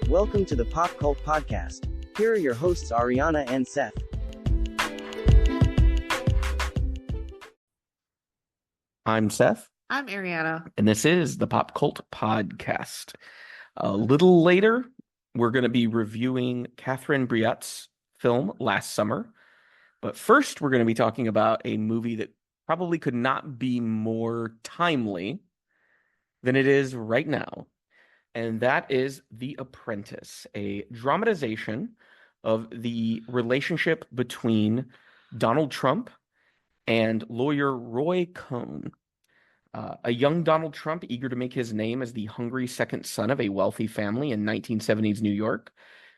Welcome to the Pop Cult Podcast. Here are your hosts, Ariana and Seth. I'm Seth, I'm Ariana. and this is the Pop Cult Podcast. A little later, we're going to be reviewing Catherine Breillat's film Last Summer. But first, we're going to be talking about a movie that probably could not be more timely than it is right now. And that is The Apprentice, a dramatization of the relationship between Donald Trump and lawyer Roy Cohn. A young Donald Trump, eager to make his name as the hungry second son of a wealthy family in 1970s New York,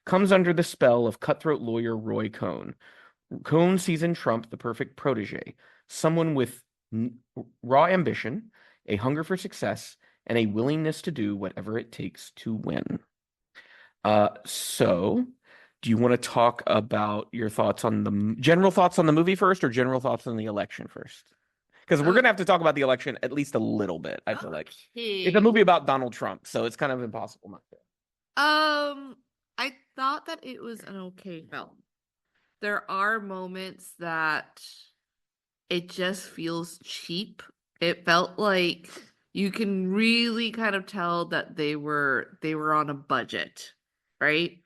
comes under the spell of cutthroat lawyer Roy Cohn. Cohn sees in Trump the perfect protege, someone with raw ambition, a hunger for success, and a willingness to do whatever it takes to win. So, do you want to talk about your thoughts on the general thoughts on the movie first, or general thoughts on the election first? Because we're going to have to talk about the election at least a little bit, I feel like. It's a movie about Donald Trump, so it's kind of impossible not to. I thought that it was an okay film. There are moments that it just feels cheap. It felt like you can really kind of tell that they were on a budget, right?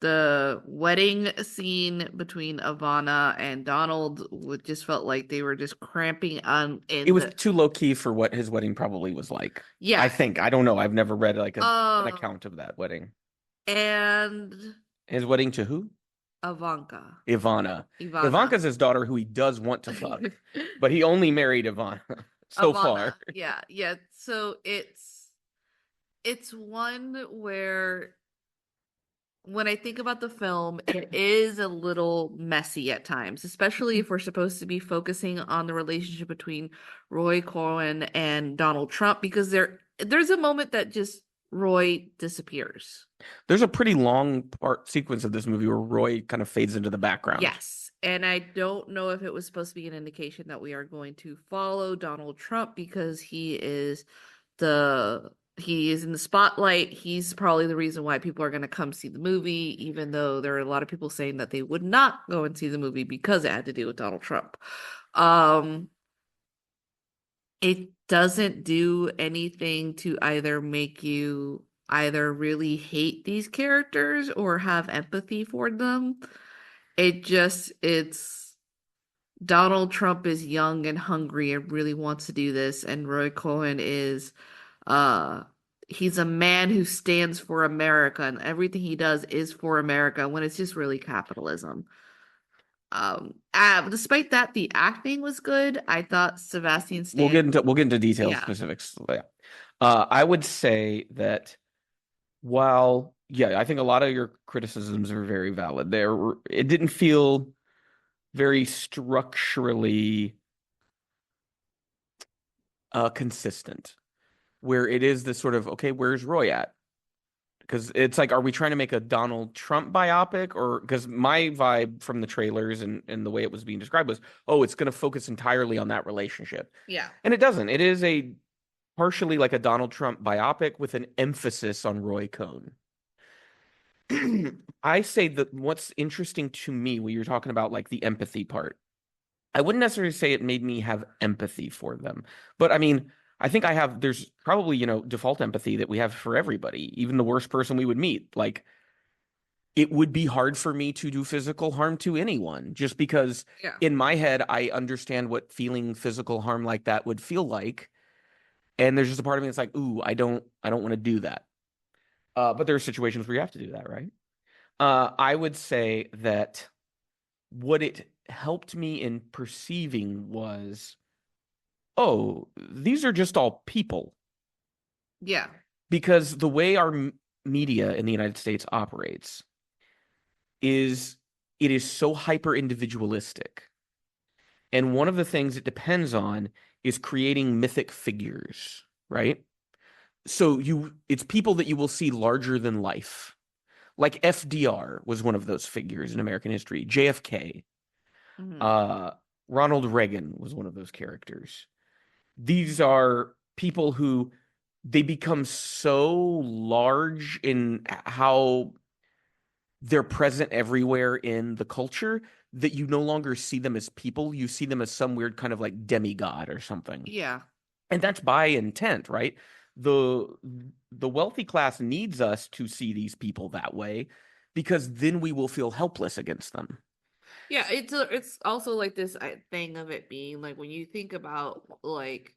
The wedding scene between Ivana and Donald just felt like they were just cramping on. It was too low key for what his wedding probably was like. Yeah, I think. I don't know. I've never read like an account of that wedding. And his wedding to who? Ivana. Ivanka's his daughter, who he does want to fuck, but he only married Ivana so far. Yeah. So it's one where, when I think about the film, it is a little messy at times, especially if we're supposed to be focusing on the relationship between Roy Cohn and Donald Trump, because there's a moment that just Roy disappears. There's a pretty long sequence of this movie where Roy kind of fades into the background. Yes, and I don't know if it was supposed to be an indication that we are going to follow Donald Trump because he is in the spotlight. He's probably the reason why people are going to come see the movie, even though there are a lot of people saying that they would not go and see the movie because it had to do with Donald Trump. It doesn't do anything to either make you either really hate these characters or have empathy for them. It's Donald Trump is young and hungry and really wants to do this, and Roy Cohn is he's a man who stands for America, and everything he does is for America when it's just really capitalism. Despite that, the acting was good. I thought Sebastian Stan... We'll get into details, specifics. Yeah. I would say that while, I think a lot of your criticisms are very valid. It didn't feel very structurally consistent, where it is this sort of, okay, where's Roy at? Because it's like, are we trying to make a Donald Trump biopic? Or because my vibe from the trailers and the way it was being described was, it's going to focus entirely on that relationship. Yeah. And it doesn't. It is partially like a Donald Trump biopic with an emphasis on Roy Cohn. I say that what's interesting to me when you're talking about like the empathy part, I wouldn't necessarily say it made me have empathy for them. But I mean, I think there's probably, default empathy that we have for everybody, even the worst person we would meet. Like, it would be hard for me to do physical harm to anyone just because in my head, I understand what feeling physical harm like that would feel like. And there's just a part of me that's like, ooh, I don't want to do that. But there are situations where you have to do that, right? I would say that what it helped me in perceiving was, these are just all people. Yeah. Because the way our media in the United States operates is so hyper individualistic. And one of the things it depends on is creating mythic figures, right? So it's people that you will see larger than life. Like FDR was one of those figures in American history. JFK. Mm-hmm. Ronald Reagan was one of those characters. These are people who they become so large in how they're present everywhere in the culture that you no longer see them as people. You see them as some weird kind of like demigod or something. Yeah. And that's by intent, right? The the wealthy class needs us to see these people that way because then we will feel helpless against them. Yeah, it's also like this thing of it being like when you think about like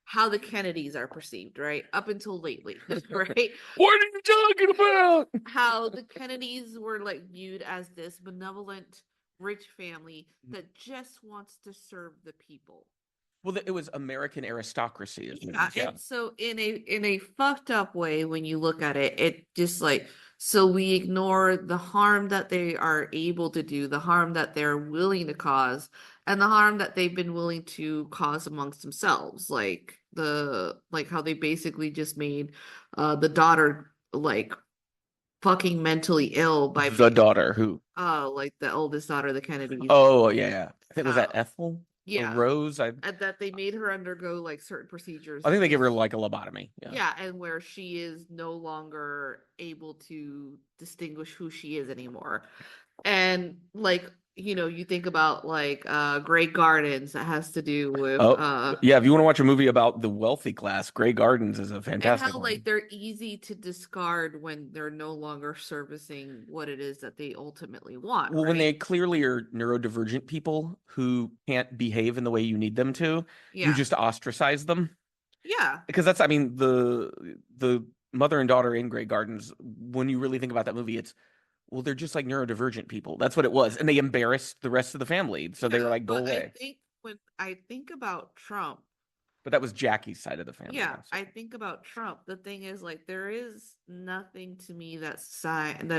how the Kennedys are perceived, right? Up until lately, right? What are you talking about? How the Kennedys were like viewed as this benevolent rich family that just wants to serve the people. Well, it was American aristocracy, is Yeah, yeah. and so in a fucked up way, when you look at it, it just like so we ignore the harm that they are able to do, the harm that they're willing to cause, and the harm that they've been willing to cause amongst themselves, like how they basically just made the daughter like fucking mentally ill by The daughter who? like the oldest daughter, the Kennedys. Oh, yeah, yeah. I think was that Uh, Ethel or yeah, Rose? and that they made her undergo like certain procedures. I think they give her just- like a lobotomy. Yeah. Yeah, and where she is no longer able to distinguish who she is anymore. And like, you think about like Grey Gardens that has to do with Oh, yeah. If you want to watch a movie about the wealthy class, Grey Gardens is a and fantastic how one. like they're easy to discard when they're no longer servicing what it is that they ultimately want, Well, when right? they clearly are neurodivergent people who can't behave in the way you need them to, you Yeah. just ostracize them. Yeah. Because that's, I mean, the mother and daughter in Grey Gardens, when you really think about that movie, it's, well, they're just like neurodivergent people. That's what it was. And they embarrassed the rest of the family. So they were Yeah, like, go but I away. think when I think about Trump, But that was Jackie's side of the family. yeah, Also. I think about Trump. The thing is, like, there is nothing to me that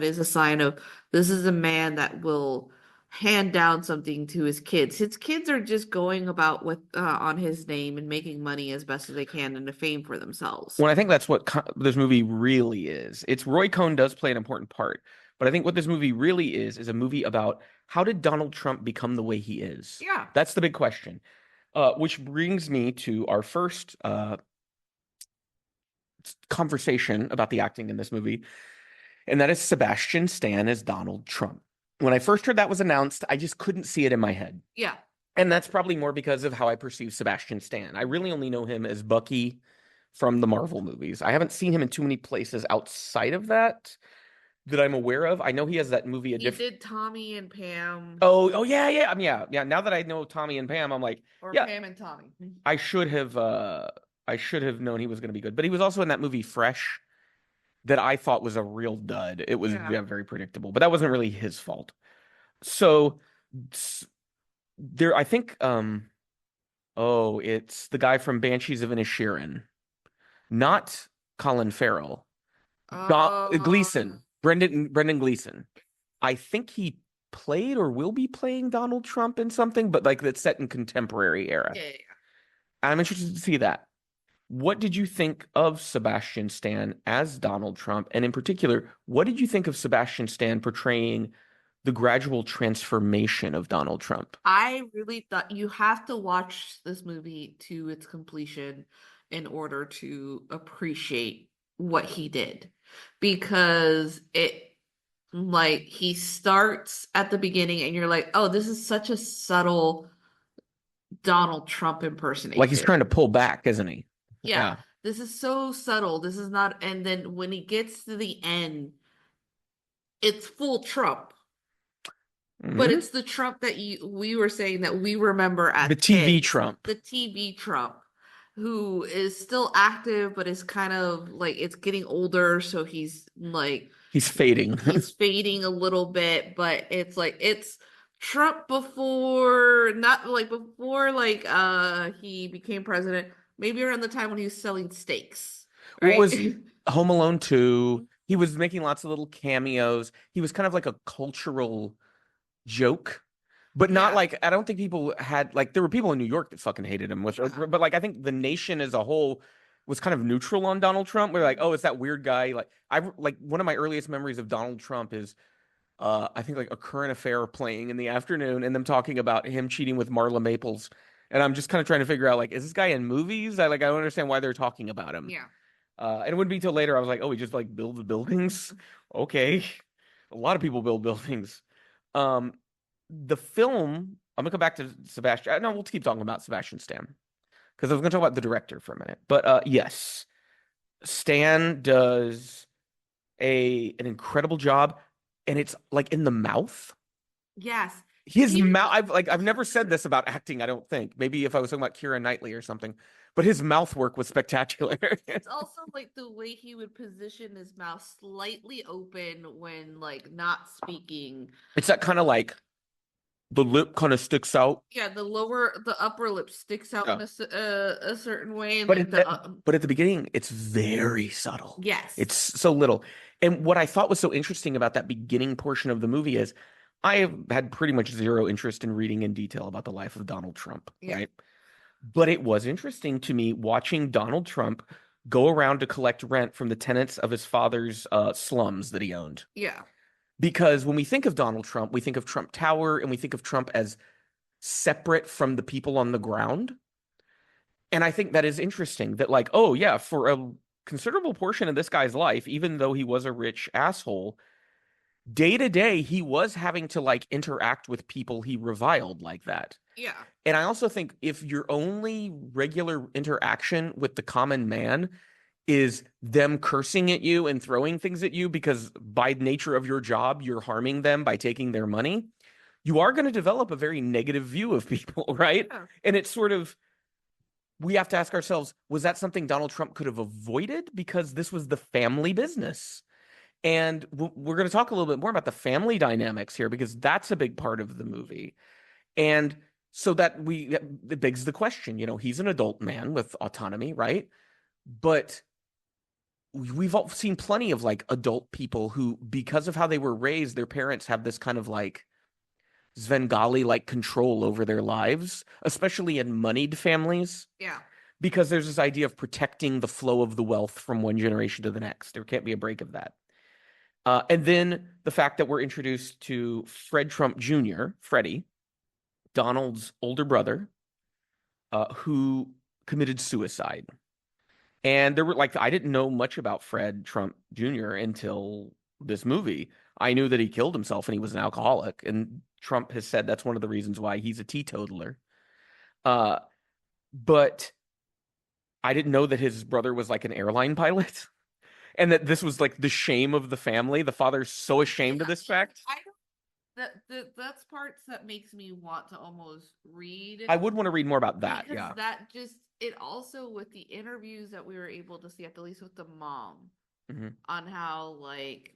is a sign of this is a man that will hand down something to his kids. His kids are just going about with on his name and making money as best as they can and a fame for themselves. Well, I think that's what this movie really is. It's Roy Cohn does play an important part, but I think what this movie really is a movie about how did Donald Trump become the way he is? Yeah. That's the big question. Which brings me to our first conversation about the acting in this movie, and that is Sebastian Stan as Donald Trump. When I first heard that was announced, I just couldn't see it in my head. Yeah. And that's probably more because of how I perceive Sebastian Stan. I really only know him as Bucky from the Marvel movies. I haven't seen him in too many places outside of that I'm aware of. I know he has that movie. He did Tommy and Pam. Oh yeah, yeah. I mean, yeah. Now that I know Tommy and Pam, I'm like, Or yeah, Pam and Tommy. I should have known he was going to be good. But he was also in that movie Fresh that I thought was a real dud. It was very predictable, but that wasn't really his fault. So there, I think, it's the guy from Banshees of Inisherin, not Colin Farrell. Gleason, Brendan Gleason. I think he played or will be playing Donald Trump in something, but like that's set in contemporary era. Yeah. I'm interested to see that. What did you think of Sebastian Stan as Donald Trump? And in particular, what did you think of Sebastian Stan portraying the gradual transformation of Donald Trump? I really thought you have to watch this movie to its completion in order to appreciate what he did. Because he starts at the beginning and you're like, oh, this is such a subtle Donald Trump impersonation. Like he's trying to pull back, isn't he? Yeah. This is so subtle. This is not, and then when he gets to the end, it's full Trump. But it's the Trump that we were saying that we remember as the TV Trump. The TV Trump, who is still active, but is kind of like it's getting older, so he's fading. He's fading a little bit, but it's like it's Trump before he became president, maybe around the time when he was selling steaks. Right? What was Home Alone 2? He was making lots of little cameos. He was kind of like a cultural joke, but not like, I don't think people had like, there were people in New York that fucking hated him, but like I think the nation as a whole was kind of neutral on Donald Trump. We're like, oh, it's that weird guy. Like one of my earliest memories of Donald Trump is I think like A Current Affair playing in the afternoon and them talking about him cheating with Marla Maples. And I'm just kind of trying to figure out, like, is this guy in movies? I don't understand why they're talking about him. Yeah. And it wouldn't be till later I was like, oh, he just like builds buildings. Okay. A lot of people build buildings. Um, the film, I'm gonna come back to Sebastian. No, we'll keep talking about Sebastian Stan because I was gonna talk about the director for a minute. But yes, Stan does an incredible job, and it's like in the mouth. Yes. His Even mouth, I've never said this about acting, I don't think. Maybe if I was talking about Keira Knightley or something, but his mouth work was spectacular. it's also like the way he would position his mouth slightly open when like not speaking. It's that kind of like the lip kind of sticks out. Yeah, the upper lip sticks out Yeah. in a certain way, and But like but at the beginning, it's very subtle. yes, It's so little. And what I thought was so interesting about that beginning portion of the movie is I have had pretty much zero interest in reading in detail about the life of Donald Trump, Yeah. right? But it was interesting to me watching Donald Trump go around to collect rent from the tenants of his father's slums that he owned. yeah, Because when we think of Donald Trump, we think of Trump Tower and we think of Trump as separate from the people on the ground. And I think that is interesting that, like, oh, yeah, for a considerable portion of this guy's life, even though he was a rich asshole, day to day, he was having to like interact with people he reviled like that. yeah, And I also think if your only regular interaction with the common man is them cursing at you and throwing things at you because by nature of your job, you're harming them by taking their money, you are going to develop a very negative view of people, right? Yeah. And it's sort of, we have to ask ourselves, was that something Donald Trump could have avoided? Because this was the family business. And we're going to talk a little bit more about the family dynamics here because that's a big part of the movie. And so it begs the question, he's an adult man with autonomy, right? But we've all seen plenty of like adult people who, because of how they were raised, their parents have this kind of like Svengali like control over their lives, especially in moneyed families. yeah, Because there's this idea of protecting the flow of the wealth from one generation to the next. There can't be a break of that. And then the fact that we're introduced to Fred Trump Jr., Freddie, Donald's older brother, who committed suicide. And there were like, I didn't know much about Fred Trump Jr. until this movie. I knew that he killed himself and he was an alcoholic. And Trump has said that's one of the reasons why he's a teetotaler. But I didn't know that his brother was like an airline pilot and that this was like the shame of the family. The father's so ashamed of this fact. I don't. That's parts that makes me want to almost read. I would want to read more about that. Because Yeah. that just it also with the interviews that we were able to see, at least with the mom, on how like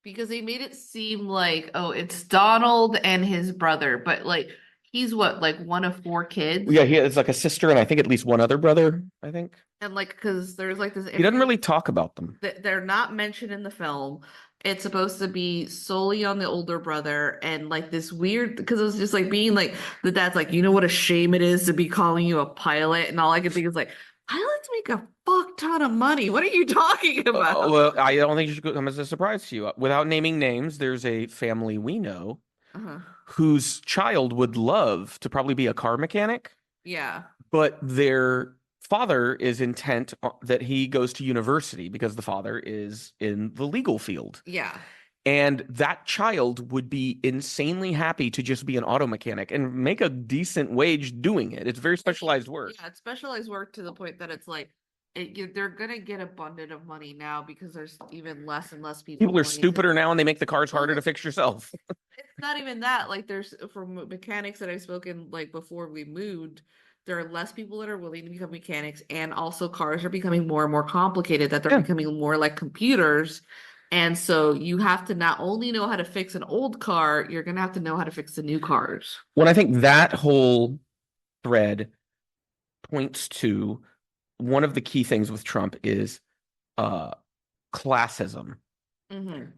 because they made it seem like, oh, it's Donald and his brother, but like he's what, like one of 4 kids? Yeah, he has like a sister and I think at least one other brother, I think. And like because there's like this He doesn't really talk about them. they're not mentioned in the film. It's supposed to be solely on the older brother, and like this weird because it was just like being like the dad's like, you know what a shame it is to be calling you a pilot, and all I can think is like, pilots make a fuck ton of money. What are you talking about? Well, I don't think it should come as a surprise to you. Without naming names, there's a family we know whose child would love to probably be a car mechanic. Yeah. But their father is intent that he goes to university because the father is in the legal field. Yeah. And that child would be insanely happy to just be an auto mechanic and make a decent wage doing it. It's very specialized work. Yeah, it's specialized work to the point that it's like they're gonna get abundant of money now because there's even less and less people. People are stupider now and they make the cars harder to fix yourself. It's not even that. Like there's from mechanics that I've spoken like before we moved, there are less people that are willing to become mechanics, and also cars are becoming more and more complicated, that they're becoming more like computers. And so you have to not only know how to fix an old car, you're going to have to know how to fix the new cars. Well, I think that whole thread points to one of the key things with Trump is classism.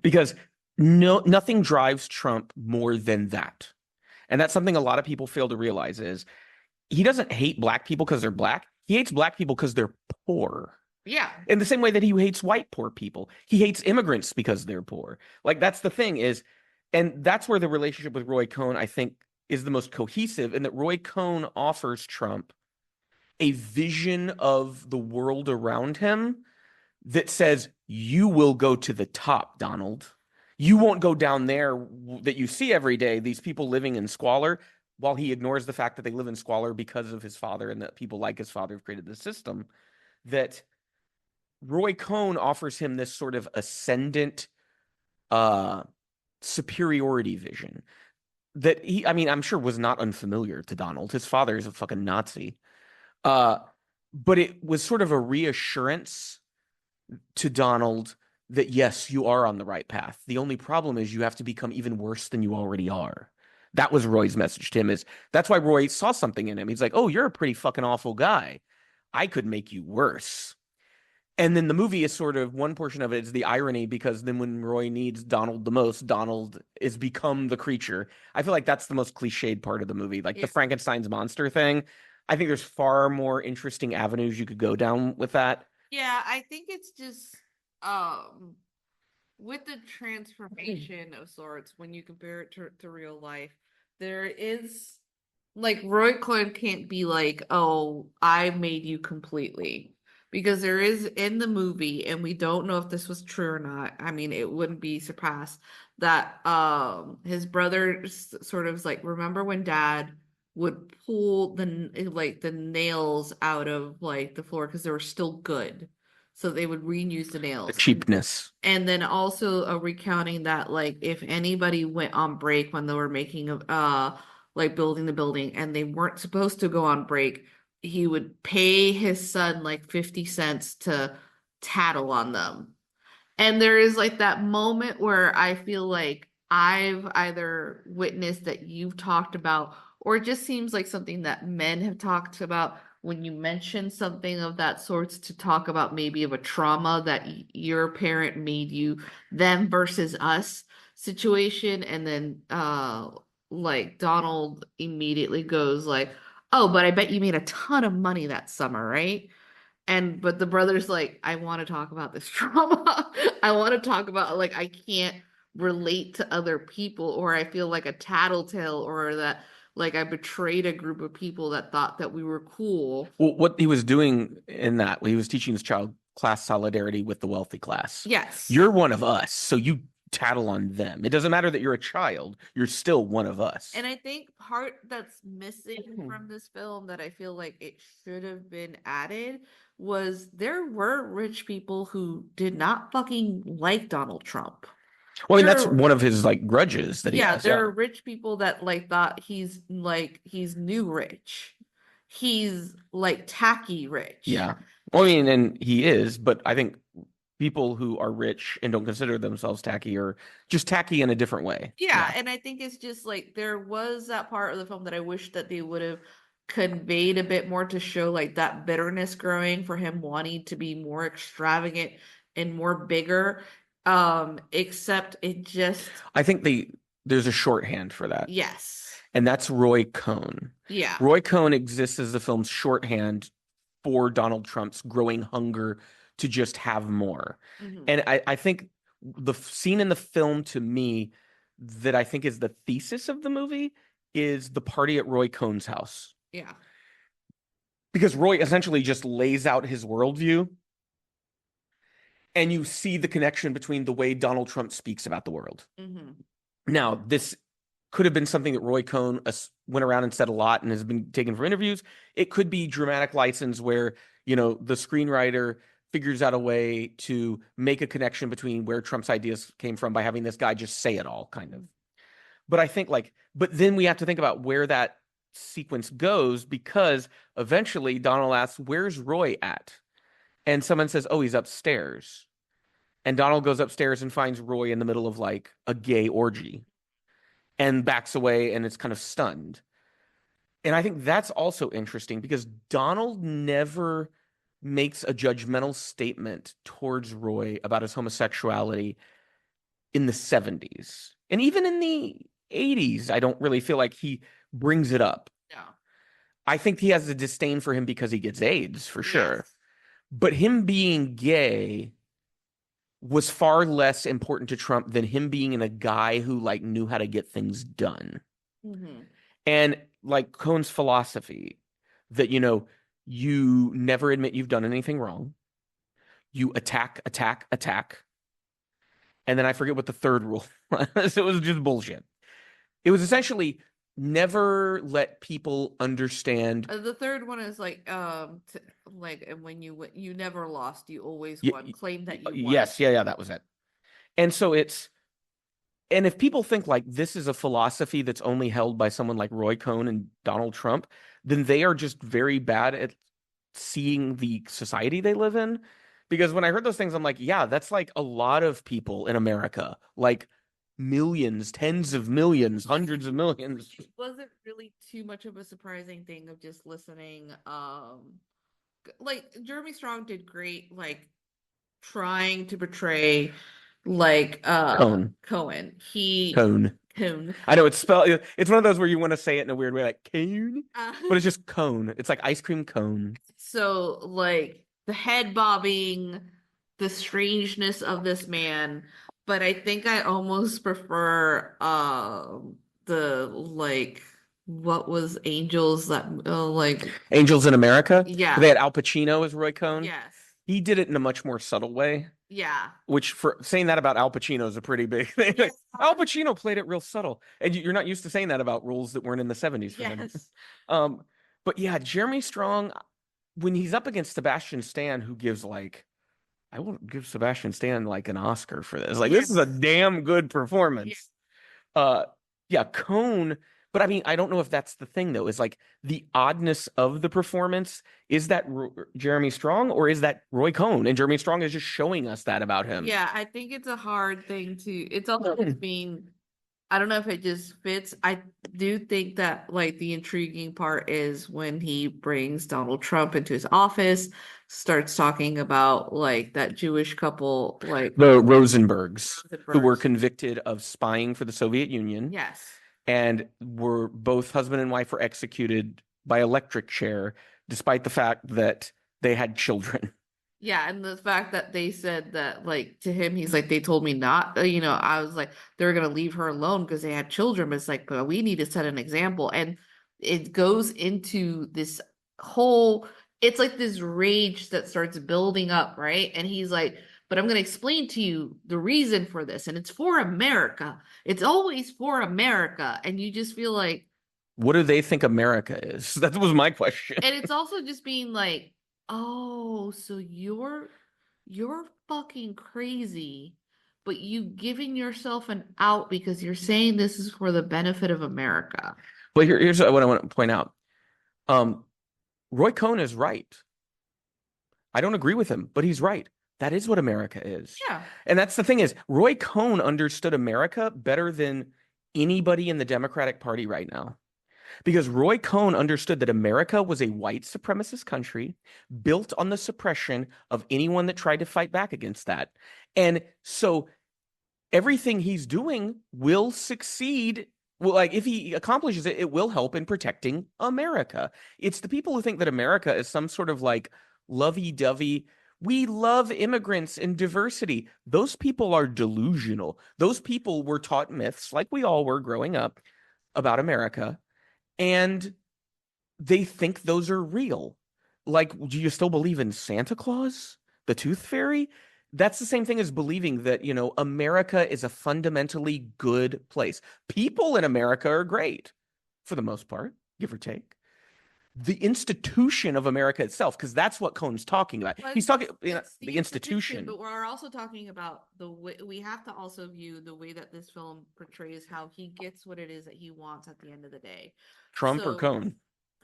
Because nothing drives Trump more than that. And that's something a lot of people fail to realize is he doesn't hate black people because they're black. He hates black people because they're poor. Yeah. In the same way that he hates white poor people. He hates immigrants because they're poor. Like that's the thing is, and that's where the relationship with Roy Cohn, I think, is the most cohesive, in that Roy Cohn offers Trump a vision of the world around him that says, you will go to the top, Donald. You won't go down there that you see every day, these people living in squalor, while he ignores the fact that they live in squalor because of his father and that people like his father have created the system. That Roy Cohn offers him this sort of ascendant superiority vision that I mean, I'm sure was not unfamiliar to Donald. His father is a fucking Nazi. But it was sort of a reassurance to Donald that, yes, you are on the right path. The only problem is you have to become even worse than you already are. That was Roy's message to him. That's why Roy saw something in him. He's like, oh, you're a pretty fucking awful guy. I could make you worse. And then the movie is sort of, one portion of it is the irony, because then when Roy needs Donald the most, Donald is become the creature. I feel like that's the most cliched part of the movie, like the Frankenstein's monster thing. I think there's far more interesting avenues you could go down with that. Yeah, I think it's just with the transformation of sorts, when you compare it to real life, there is like Roy Cohn can't be like, oh, I made you completely. Because there is in the movie, and we don't know if this was true or not. I mean, it wouldn't be surpassed that his brother sort of is like, remember when Dad would pull the nails out of like the floor because they were still good. So they would reuse the nails. The cheapness. And then also recounting that like if anybody went on break when they were making like building the building and they weren't supposed to go on break, he would pay his son like 50 cents to tattle on them. And there is like that moment where I feel like I've either witnessed that you've talked about, or it just seems like something that men have talked about when you mention something of that sort, to talk about maybe of a trauma that your parent made you, them versus us situation. And then like Donald immediately goes like, oh, but I bet you made a ton of money that summer, right? But the brother's like, I want to talk about this trauma. I want to talk about like I can't relate to other people, or I feel like a tattletale, or that like I betrayed a group of people that thought that we were cool. Well, what he was doing in that, he was teaching his child class solidarity with the wealthy class. Yes. You're one of us, so you tattle on them. It doesn't matter that you're a child, you're still one of us. And I think part that's missing from this film that I feel like it should have been added was there were rich people who did not fucking like Donald Trump. Well, I mean, that's one of his like grudges that he has. There are rich people that like thought he's new rich. He's like tacky rich. Yeah. Well, I mean, and he is, but I think people who are rich and don't consider themselves tacky are just tacky in a different way. Yeah, and I think it's just like there was that part of the film that I wish that they would have conveyed a bit more to show like that bitterness growing for him wanting to be more extravagant and more bigger. Except it just, I think there's a shorthand for that. Yes. And that's Roy Cohn. Yeah. Roy Cohn exists as the film's shorthand for Donald Trump's growing hunger to just have more. Mm-hmm. And I think the scene in the film, to me, that I think is the thesis of the movie is the party at Roy Cohn's house. Yeah. Because Roy essentially just lays out his worldview, and you see the connection between the way Donald Trump speaks about the world. Mm-hmm. Now, this could have been something that Roy Cohn went around and said a lot and has been taken for interviews. It could be dramatic license where, the screenwriter figures out a way to make a connection between where Trump's ideas came from by having this guy just say it all, kind of. But I think but then we have to think about where that sequence goes, because eventually Donald asks, where's Roy at? And someone says, oh, he's upstairs. And Donald goes upstairs and finds Roy in the middle of like a gay orgy and backs away and is kind of stunned. And I think that's also interesting because Donald never makes a judgmental statement towards Roy about his homosexuality in the 70s. And even in the 80s, I don't really feel like he brings it up. No. I think he has a disdain for him because he gets AIDS, for sure. Yes. But him being gay was far less important to Trump than him being a guy who like knew how to get things done. Mm-hmm. And like Cohn's philosophy that, you never admit you've done anything wrong. you attack, attack, attack. And then I forget what the third rule was. It was just bullshit. It was essentially never let people understand. The third one is like and when you never lost, you always Y- won. Claim that you won. Yes, yeah, that was it. And so and if people think like this is a philosophy that's only held by someone like Roy Cohn and Donald Trump, then they are just very bad at seeing the society they live in. Because when I heard those things, I'm like, yeah, that's like a lot of people in America, like millions, tens of millions, hundreds of millions. It wasn't really too much of a surprising thing of just listening. Like Jeremy Strong did great, like trying to portray like Cone. Cohen. Cone. Cone. I know it's spelled. It's one of those where you want to say it in a weird way, like cone, but it's just cone. It's like ice cream cone. So like the head bobbing, the strangeness of this man, but I think I almost prefer the like what was Angels that like Angels in America. Yeah. They had Al Pacino as Roy Cohn. Yes. He did it in a much more subtle way. Yeah. Which, for saying that about Al Pacino, is a pretty big thing. Yes. Al Pacino played it real subtle, and you're not used to saying that about roles that weren't in the 70s for him. Yes. But yeah, Jeremy Strong, when he's up against Sebastian Stan, who gives like, I will give Sebastian Stan like an Oscar for this. Like, this is a damn good performance. Yeah, Cone. But I mean, I don't know if that's the thing though. Is like the oddness of the performance. Is that Jeremy Strong or is that Roy Cohn? And Jeremy Strong is just showing us that about him. Yeah, I think it's a hard thing to. It's also just being. I don't know if it just fits. I do think that like the intriguing part is when he brings Donald Trump into his office, starts talking about like that Jewish couple, like the Rosenbergs, who were convicted of spying for the Soviet Union. Yes. And were both husband and wife were executed by electric chair, despite the fact that they had children. Yeah, and the fact that they said that, like, to him, he's like, they told me not, I was like, they're gonna leave her alone because they had children, but it's like, but we need to set an example. And it goes into this whole, it's like this rage that starts building up, right? And he's like, but I'm gonna explain to you the reason for this, and it's for America. It's always for America. And you just feel like, what do they think America is? That was my question. And it's also just being like, oh, so you're fucking crazy, but you giving yourself an out because you're saying this is for the benefit of America. But here's what I want to point out. Roy Cohn is right. I don't agree with him, but he's right. That is what America is. Yeah. And that's the thing is, Roy Cohn understood America better than anybody in the Democratic Party right now. Because Roy Cohn understood that America was a white supremacist country built on the suppression of anyone that tried to fight back against that. And so everything he's doing will succeed. Well, like if he accomplishes it, it will help in protecting America. It's the people who think that America is some sort of like lovey-dovey, we love immigrants and diversity. Those people are delusional. Those people were taught myths like we all were growing up about America. And they think those are real. Like, do you still believe in Santa Claus, the Tooth Fairy? That's the same thing as believing that, America is a fundamentally good place. People in America are great, for the most part, give or take. The institution of America itself, because that's what Cohn's talking about. He's talking the institution. But we're also talking about the way we have to also view the way that this film portrays how he gets what it is that he wants at the end of the day. Trump or Cohn?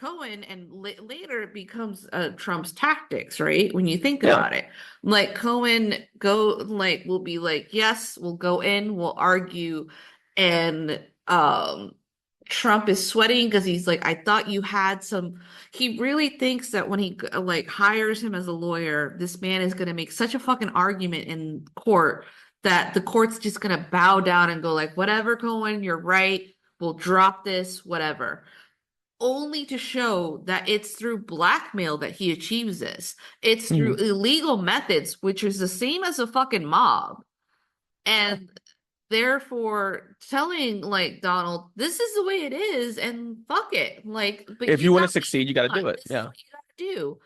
Cohen, and later it becomes Trump's tactics, right? When you think about it, like Cohen will be like, yes, we'll go in, we'll argue, and Trump is sweating because he's like, I thought you had some. He really thinks that when he like hires him as a lawyer, this man is going to make such a fucking argument in court that the court's just going to bow down and go like, whatever, Cohen, you're right. We'll drop this, whatever. Only to show that it's through blackmail that he achieves this. It's through illegal methods, which is the same as a fucking mob. And therefore telling like Donald, this is the way it is, and fuck it. Like, but if you want to succeed, you got to do it. Yeah, you got to do.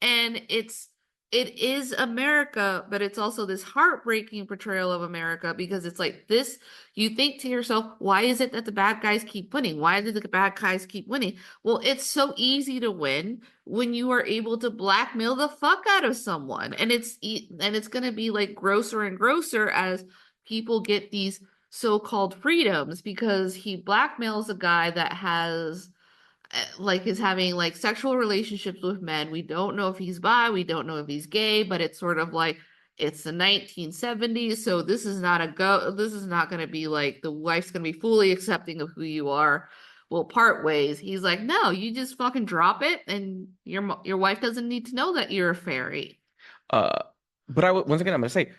And it's it is America, but it's also this heartbreaking portrayal of America because it's like this. You think to yourself, why is it that the bad guys keep winning? Why do the bad guys keep winning? Well, it's so easy to win when you are able to blackmail the fuck out of someone, and it's going to be like grosser and grosser as people get these so-called freedoms because he blackmails a guy that has like is having like sexual relationships with men. We don't know if he's bi, we don't know if he's gay, but it's sort of like it's the 1970s, so this is not a go. This is not going to be like the wife's going to be fully accepting of who you are. We'll part ways. He's like, no, you just fucking drop it, and your wife doesn't need to know that you're a fairy. But once again, I'm going to say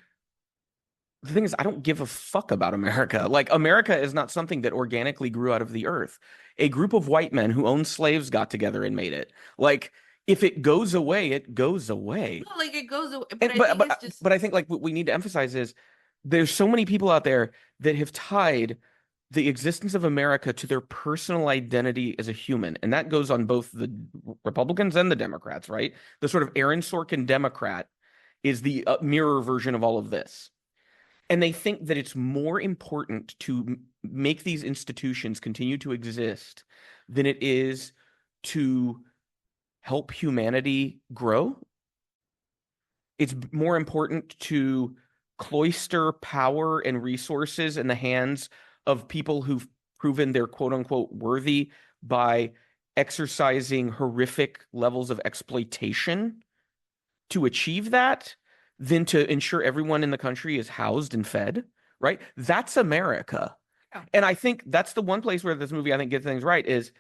the thing is, I don't give a fuck about America. Like, America is not something that organically grew out of the earth. A group of white men who owned slaves got together and made it. Like, if it goes away, it goes away. No, like it goes away, but I think it's just. But I think like what we need to emphasize is there's so many people out there that have tied the existence of America to their personal identity as a human, and that goes on both the Republicans and the Democrats, right? The sort of Aaron Sorkin Democrat is the mirror version of all of this. And they think that it's more important to make these institutions continue to exist than it is to help humanity grow. It's more important to cloister power and resources in the hands of people who've proven they're quote unquote worthy by exercising horrific levels of exploitation to achieve that than to ensure everyone in the country is housed and fed, right? That's America. Yeah. And I think that's the one place where this movie, I think, gets things right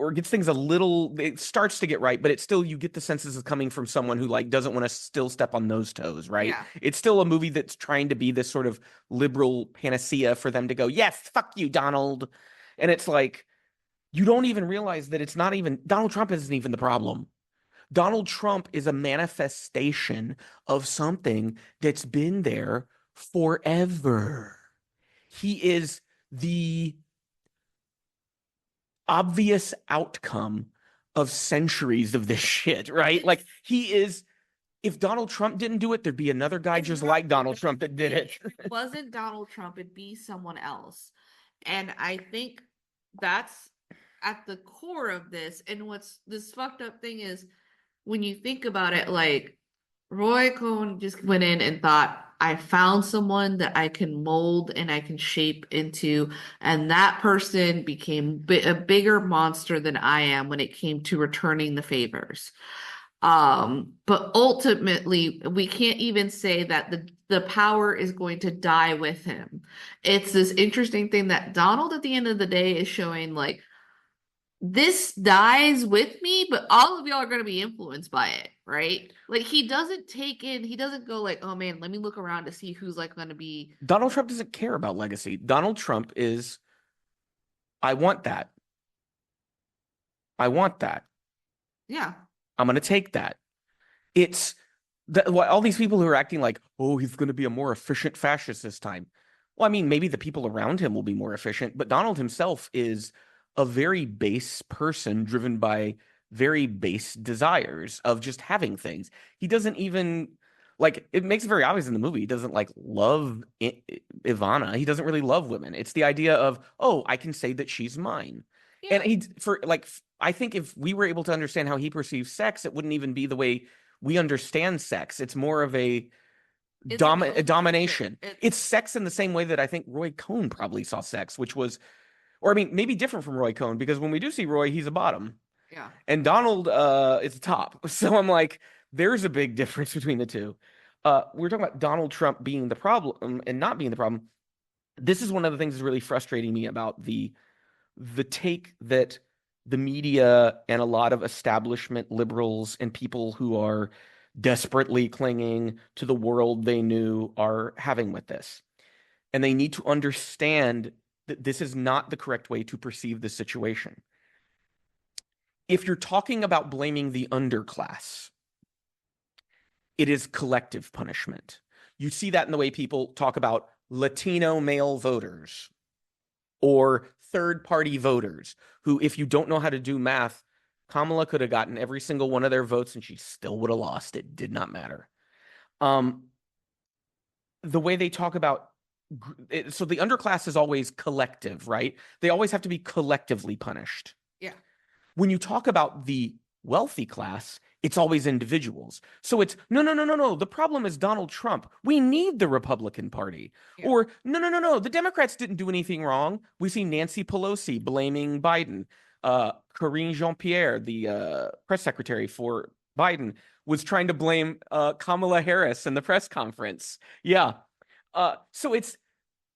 or gets things a little, it starts to get right, but it's still, you get the sense this is coming from someone who like doesn't want to still step on those toes, right? Yeah. It's still a movie that's trying to be this sort of liberal panacea for them to go, yes, fuck you, Donald. And it's like, you don't even realize that it's not even, Donald Trump isn't even the problem. Donald Trump is a manifestation of something that's been there forever. He is the obvious outcome of centuries of this shit, right? Like he is, if Donald Trump didn't do it, there'd be another guy just like Donald Trump that did it. If it wasn't Donald Trump, it'd be someone else. And I think that's at the core of this. And what's this fucked up thing is when you think about it, like Roy Cohn just went in and thought, I found someone that I can mold and I can shape into, and that person became a bigger monster than I am when it came to returning the favors. But ultimately, we can't even say that the power is going to die with him. It's this interesting thing that Donald at the end of the day is showing like this dies with me, but all of y'all are going to be influenced by it, right? Like he doesn't go like, oh man, let me look around to see who's like going to be. Donald Trump doesn't care about legacy. Donald Trump is, I want that. I want that. Yeah. I'm going to take that. It's all these people who are acting like, oh, he's going to be a more efficient fascist this time. Well, I mean, maybe the people around him will be more efficient, but Donald himself is a very base person driven by very base desires of just having things. He doesn't even like, it makes it very obvious in the movie. He doesn't like love Ivana. He doesn't really love women. It's the idea of, oh, I can say that she's mine. Yeah. And I think if we were able to understand how he perceives sex, it wouldn't even be the way we understand sex. It's more of a domination. It's sex in the same way that I think Roy Cohn probably saw sex, which was, or I mean, maybe different from Roy Cohn, because when we do see Roy, he's a bottom. Yeah. And Donald is a top. So I'm like, there's a big difference between the two. We're talking about Donald Trump being the problem and not being the problem. This is one of the things that's really frustrating me about the take that the media and a lot of establishment liberals and people who are desperately clinging to the world they knew are having with this. And they need to understand that this is not the correct way to perceive the situation. If you're talking about blaming the underclass, it is collective punishment. You see that in the way people talk about Latino male voters or third-party voters who, if you don't know how to do math, Kamala could have gotten every single one of their votes and she still would have lost. It did not matter. The way they talk about so the underclass is always collective, right? They always have to be collectively punished. Yeah. When you talk about the wealthy class, it's always individuals. So it's no. The problem is Donald Trump. We need the Republican Party. Yeah. Or no. The Democrats didn't do anything wrong. We see Nancy Pelosi blaming Biden. Karine Jean-Pierre, the press secretary for Biden, was trying to blame Kamala Harris in the press conference. Yeah. So it's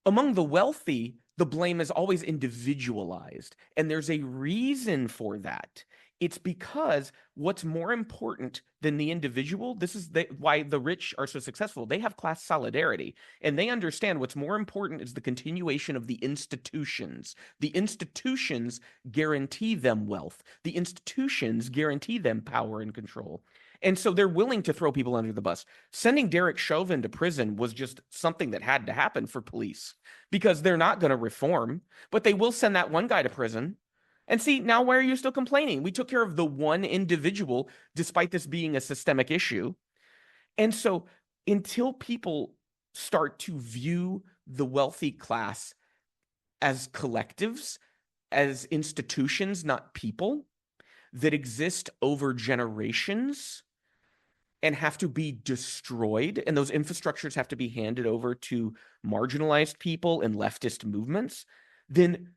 among the wealthy, the blame is always individualized. And there's a reason for that. It's because what's more important than the individual, this is why the rich are so successful. They have class solidarity, and they understand what's more important is the continuation of the institutions. The institutions guarantee them wealth. The institutions guarantee them power and control. And so they're willing to throw people under the bus. Sending Derek Chauvin to prison was just something that had to happen for police because they're not going to reform, but they will send that one guy to prison. And see, now why are you still complaining? We took care of the one individual despite this being a systemic issue. And so until people start to view the wealthy class as collectives, as institutions, not people, that exist over generations and have to be destroyed, and those infrastructures have to be handed over to marginalized people and leftist movements, then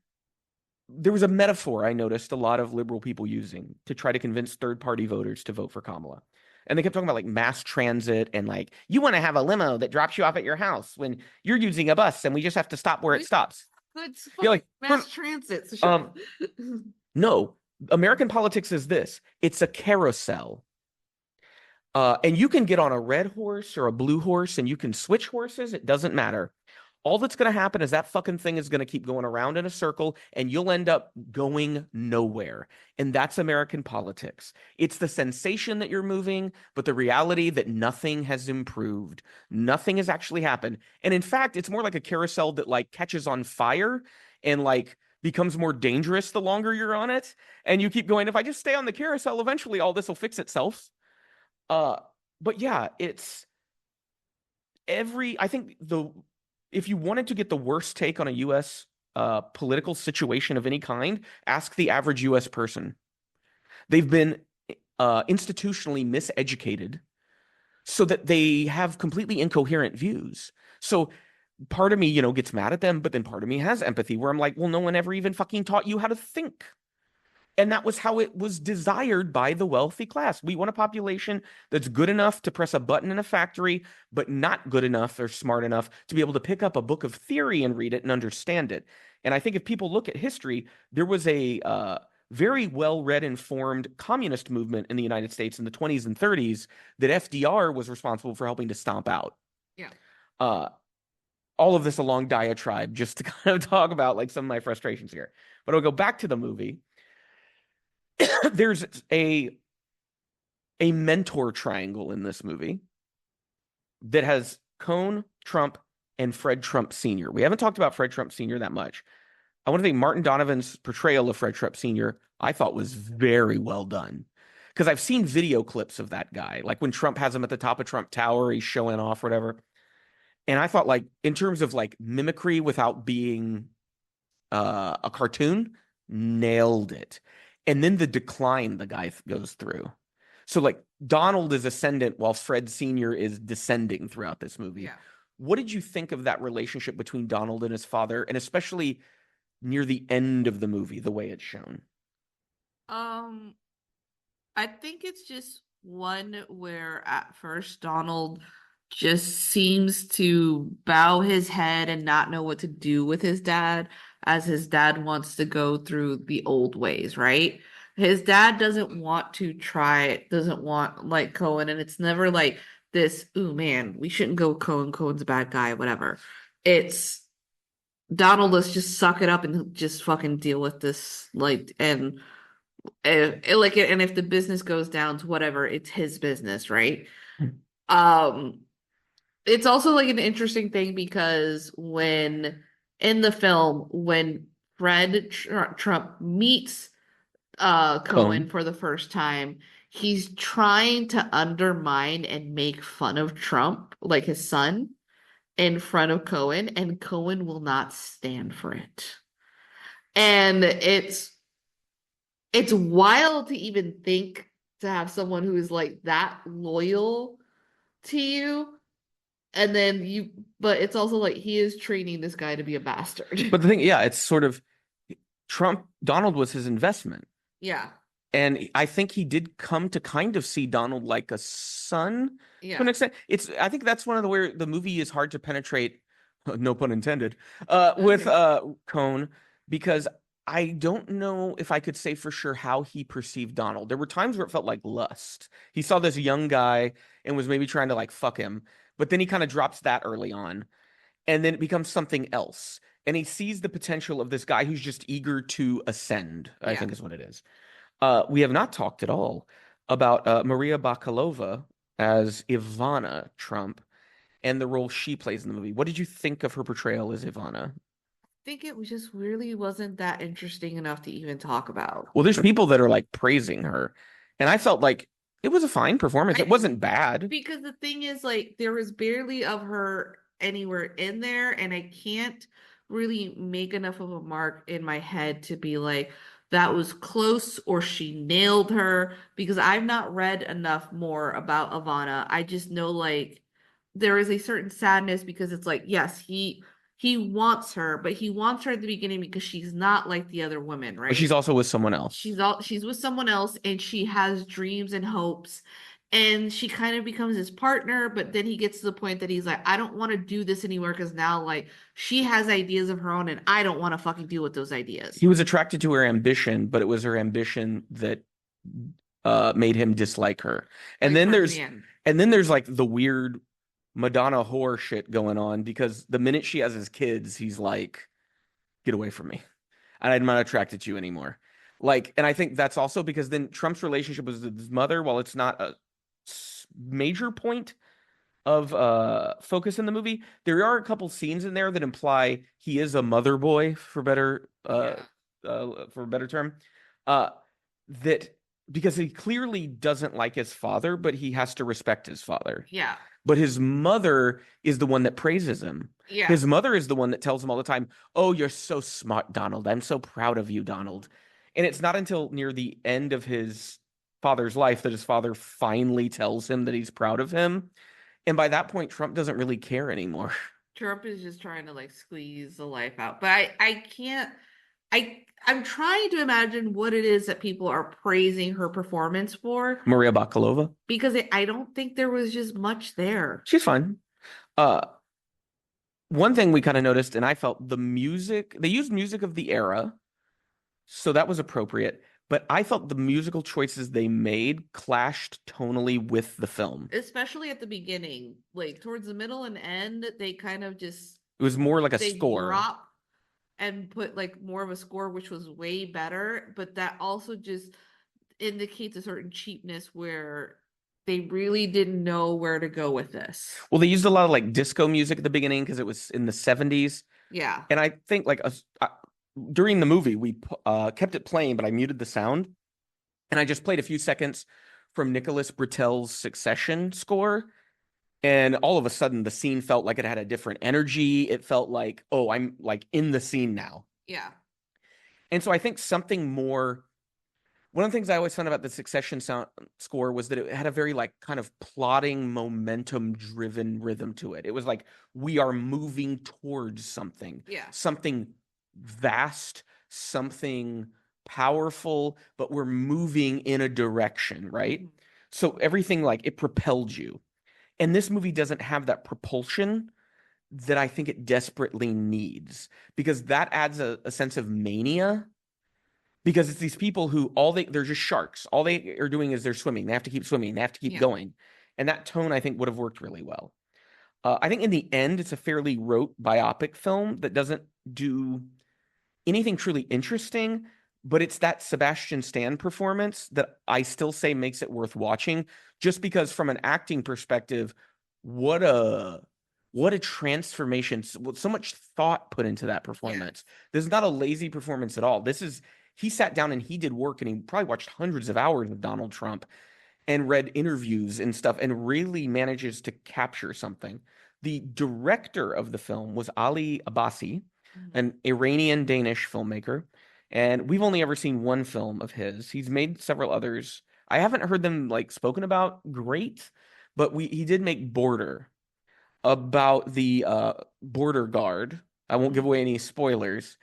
there was a metaphor I noticed a lot of liberal people using to try to convince third-party voters to vote for Kamala. And they kept talking about like mass transit and like, you want to have a limo that drops you off at your house when you're using a bus and we just have to stop where it stops. It's You're like, mass transit. So no, American politics is this. It's a carousel. And you can get on a red horse or a blue horse and you can switch horses. It doesn't matter. All that's going to happen is that fucking thing is going to keep going around in a circle and you'll end up going nowhere. And that's American politics. It's the sensation that you're moving, but the reality that nothing has improved. Nothing has actually happened. And in fact, it's more like a carousel that like catches on fire and like becomes more dangerous the longer you're on it. And you keep going, if I just stay on the carousel, eventually all this will fix itself. But yeah, it's I think if you wanted to get the worst take on a U.S. Political situation of any kind, ask the average U.S. person. They've been institutionally miseducated so that they have completely incoherent views. So part of me, gets mad at them, but then part of me has empathy where I'm like, well, no one ever even fucking taught you how to think. And that was how it was desired by the wealthy class. We want a population that's good enough to press a button in a factory, but not good enough or smart enough to be able to pick up a book of theory and read it and understand it. And I think if people look at history, there was a very well-read, informed communist movement in the United States in the 20s and 30s that FDR was responsible for helping to stomp out. Yeah. All of this a long diatribe just to kind of talk about like some of my frustrations here. But I'll go back to the movie. There's a mentor triangle in this movie that has Cohn, Trump, and Fred Trump Sr. We haven't talked about Fred Trump Sr. that much. I want to think Martin Donovan's portrayal of Fred Trump Sr. I thought was very well done. Because I've seen video clips of that guy. Like when Trump has him at the top of Trump Tower, he's showing off, whatever. And I thought like in terms of like mimicry without being a cartoon, nailed it. And then the decline the guy goes through. So like Donald is ascendant while Fred Sr. is descending throughout this movie. Yeah. What did you think of that relationship between Donald and his father, and especially near the end of the movie, the way it's shown? I think it's just one where at first Donald just seems to bow his head and not know what to do with his dad, as his dad wants to go through the old ways, right? His dad doesn't want to try it, doesn't want like Cohen, and it's never like this, ooh man, we shouldn't go with Cohen, Cohen's a bad guy, whatever. It's Donald, let's just suck it up and just fucking deal with this, like, and if the business goes down to whatever, it's his business, right? It's also like an interesting thing because when in the film, when Fred Trump meets Cohen for the first time, he's trying to undermine and make fun of Trump, like his son, in front of Cohen, and Cohen will not stand for it. And it's wild to even think to have someone who is like that loyal to you. And then but it's also like he is training this guy to be a bastard. But the thing, yeah, it's sort of Donald was his investment. Yeah. And I think he did come to kind of see Donald like a son to an Yeah. extent. I think that's one of the where the movie is hard to penetrate, no pun intended, with Okay. Cone, because I don't know if I could say for sure how he perceived Donald. There were times where it felt like lust. He saw this young guy and was maybe trying to like fuck him, but then he kind of drops that early on, and then it becomes something else. And he sees the potential of this guy who's just eager to ascend, I Yeah. think is what it is. We have not talked at all about Maria Bakalova as Ivana Trump and the role she plays in the movie. What did you think of her portrayal as Ivana? Think it was just really wasn't that interesting enough to even talk about. Well, there's people that are like praising her, and I felt like it was a fine performance. I It wasn't didn't bad. because the thing is like there was barely of her anywhere in there, and I can't really make enough of a mark in my head to be like that was close or she nailed her because I've not read enough more about Ivana. I just know like there is a certain sadness because it's like yes, he wants her, but he wants her at the beginning because she's not like the other women, But she's right? also with someone else. She's with someone else and she has dreams and hopes and she kind of becomes his partner, but then he gets to the point that he's like I don't want to do this anymore because now like she has ideas of her own and I don't want to fucking deal with those ideas. He was attracted to her ambition, but it was her ambition that made him dislike her. And Like then towards there's the end. and then there's like the weird Madonna whore shit going on because the minute she has his kids, he's like, get away from me. And I'm not attracted to you anymore. Like, and I think that's also because then Trump's relationship with his mother, while it's not a major point of focus in the movie, there are a couple scenes in there that imply he is a mother boy Yeah. for a better term. Uh that because he clearly doesn't like his father, but he has to respect his father. Yeah. But his mother is the one that praises him. Yeah. His mother is the one that tells him all the time, "Oh, you're so smart, Donald. I'm so proud of you, Donald." And it's not until near the end of his father's life that his father finally tells him that he's proud of him. And by that point, Trump doesn't really care anymore. Trump is just trying to like squeeze the life out. But I can't I'm trying to imagine what it is that people are praising her performance for Maria Bakalova, because I don't think there was just much there. she's fine. Uh, One thing we kind of noticed, and I felt the music, they used music of the era, so that was appropriate. But I felt the musical choices they made clashed tonally with the film. Especially at the beginning, like towards the middle and end, they kind of just It was more like a they score. drop and put like more of a score, which was way better. But that also just indicates a certain cheapness where they really didn't know where to go with this. Well, they used a lot of like disco music at the beginning because it was in the 70s. Yeah. And I think like during the movie, we kept it playing, but I muted the sound. And I just played a few seconds from Nicholas Britell's Succession score. And all of a sudden, the scene felt like it had a different energy. It felt like, oh, I'm like in the scene now. Yeah. And so I think something more. One of the things I always found about the Succession sound score was that it had a very like kind of plotting, momentum-driven rhythm to it. It was like we are moving towards something, Yeah. something vast, something powerful, but we're moving in a direction, right? Mhm. So everything like it propelled you. And this movie doesn't have that propulsion that I think it desperately needs because that adds a sense of mania because it's these people who they're just sharks. All they are doing is they're swimming. They have to keep swimming. They have to keep Yeah. going. And that tone, I think, would have worked really well. I think in the end, it's a fairly rote biopic film that doesn't do anything truly interesting, but it's that Sebastian Stan performance that I still say makes it worth watching, just because from an acting perspective, what a transformation, so much thought put into that performance. This is not a lazy performance at all. This is he sat down and he did work, and he probably watched hundreds of hours of Donald Trump and read interviews and stuff and really manages to capture something. The director of the film was Ali Abbasi, an Iranian Danish filmmaker, and we've only ever seen one film of his. He's made several others. I haven't heard them like spoken about great, but he did make Border, about the border guard. I won't give away any spoilers.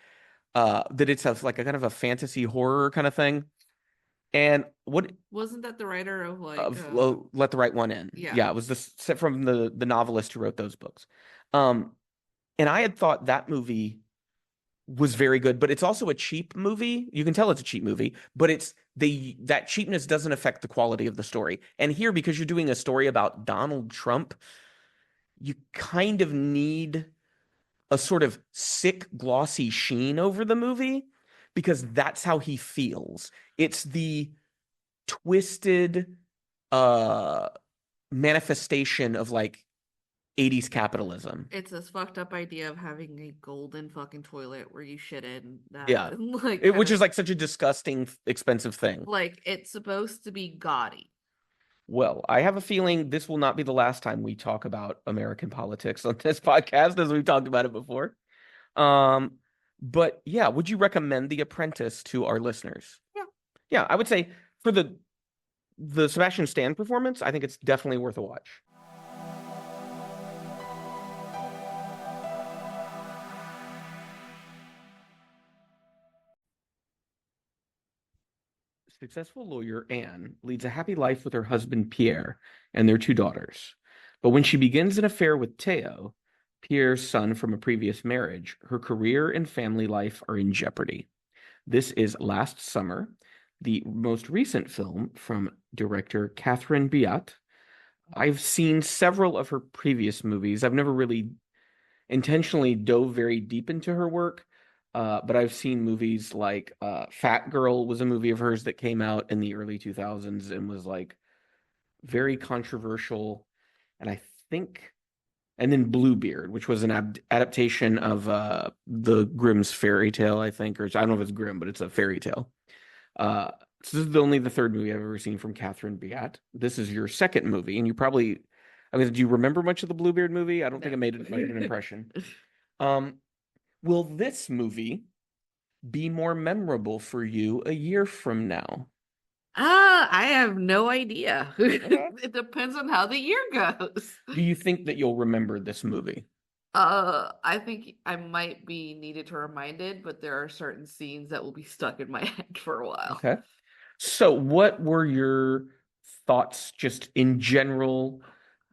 That it's like a kind of a fantasy horror kind of thing. And what Wasn't that the writer of Let the Right One In? Yeah. It was set from the novelist who wrote those books. And I had thought that movie was very good, but it's also a cheap movie. You can tell it's a cheap movie, but that cheapness doesn't affect the quality of the story. And here, because you're doing a story about Donald Trump, you kind of need a sort of sick, glossy sheen over the movie because that's how he feels. It's the twisted manifestation of like 80s capitalism. It's this fucked up idea of having a golden fucking toilet where you shit in that. Yeah. Like Which is like such a disgusting, expensive thing. like it's supposed to be gaudy. Well, I have a feeling this will not be the last time we talk about American politics on this podcast, as we've talked about it before. But yeah, would you recommend The Apprentice to our listeners? Yeah. Yeah, I would say for the Sebastian Stan performance, I think it's definitely worth a watch. Successful lawyer Anne leads a happy life with her husband Pierre and their 2 daughters. But when she begins an affair with Theo, Pierre's son from a previous marriage, her career and family life are in jeopardy. This is Last Summer, the most recent film from director Catherine Biat. I've seen several of her previous movies. I've never really intentionally dove very deep into her work. But I've seen movies like Fat Girl was a movie of hers that came out in the early 2000s and was like very controversial. And then Bluebeard, which was an adaptation of the Grimm's fairy tale, I think, or I don't know if it's Grimm, but it's a fairy tale. So this is only the third movie I've ever seen from Catherine Biat. This is your second movie, and do you remember much of the Bluebeard movie? I don't think it made an impression. Will this movie be more memorable for you a year from now? I have no idea. It depends on how the year goes. Do you think that you'll remember this movie? I think I might be needed to reminded, but there are certain scenes that will be stuck in my head for a while. Okay. So what were your thoughts just in general,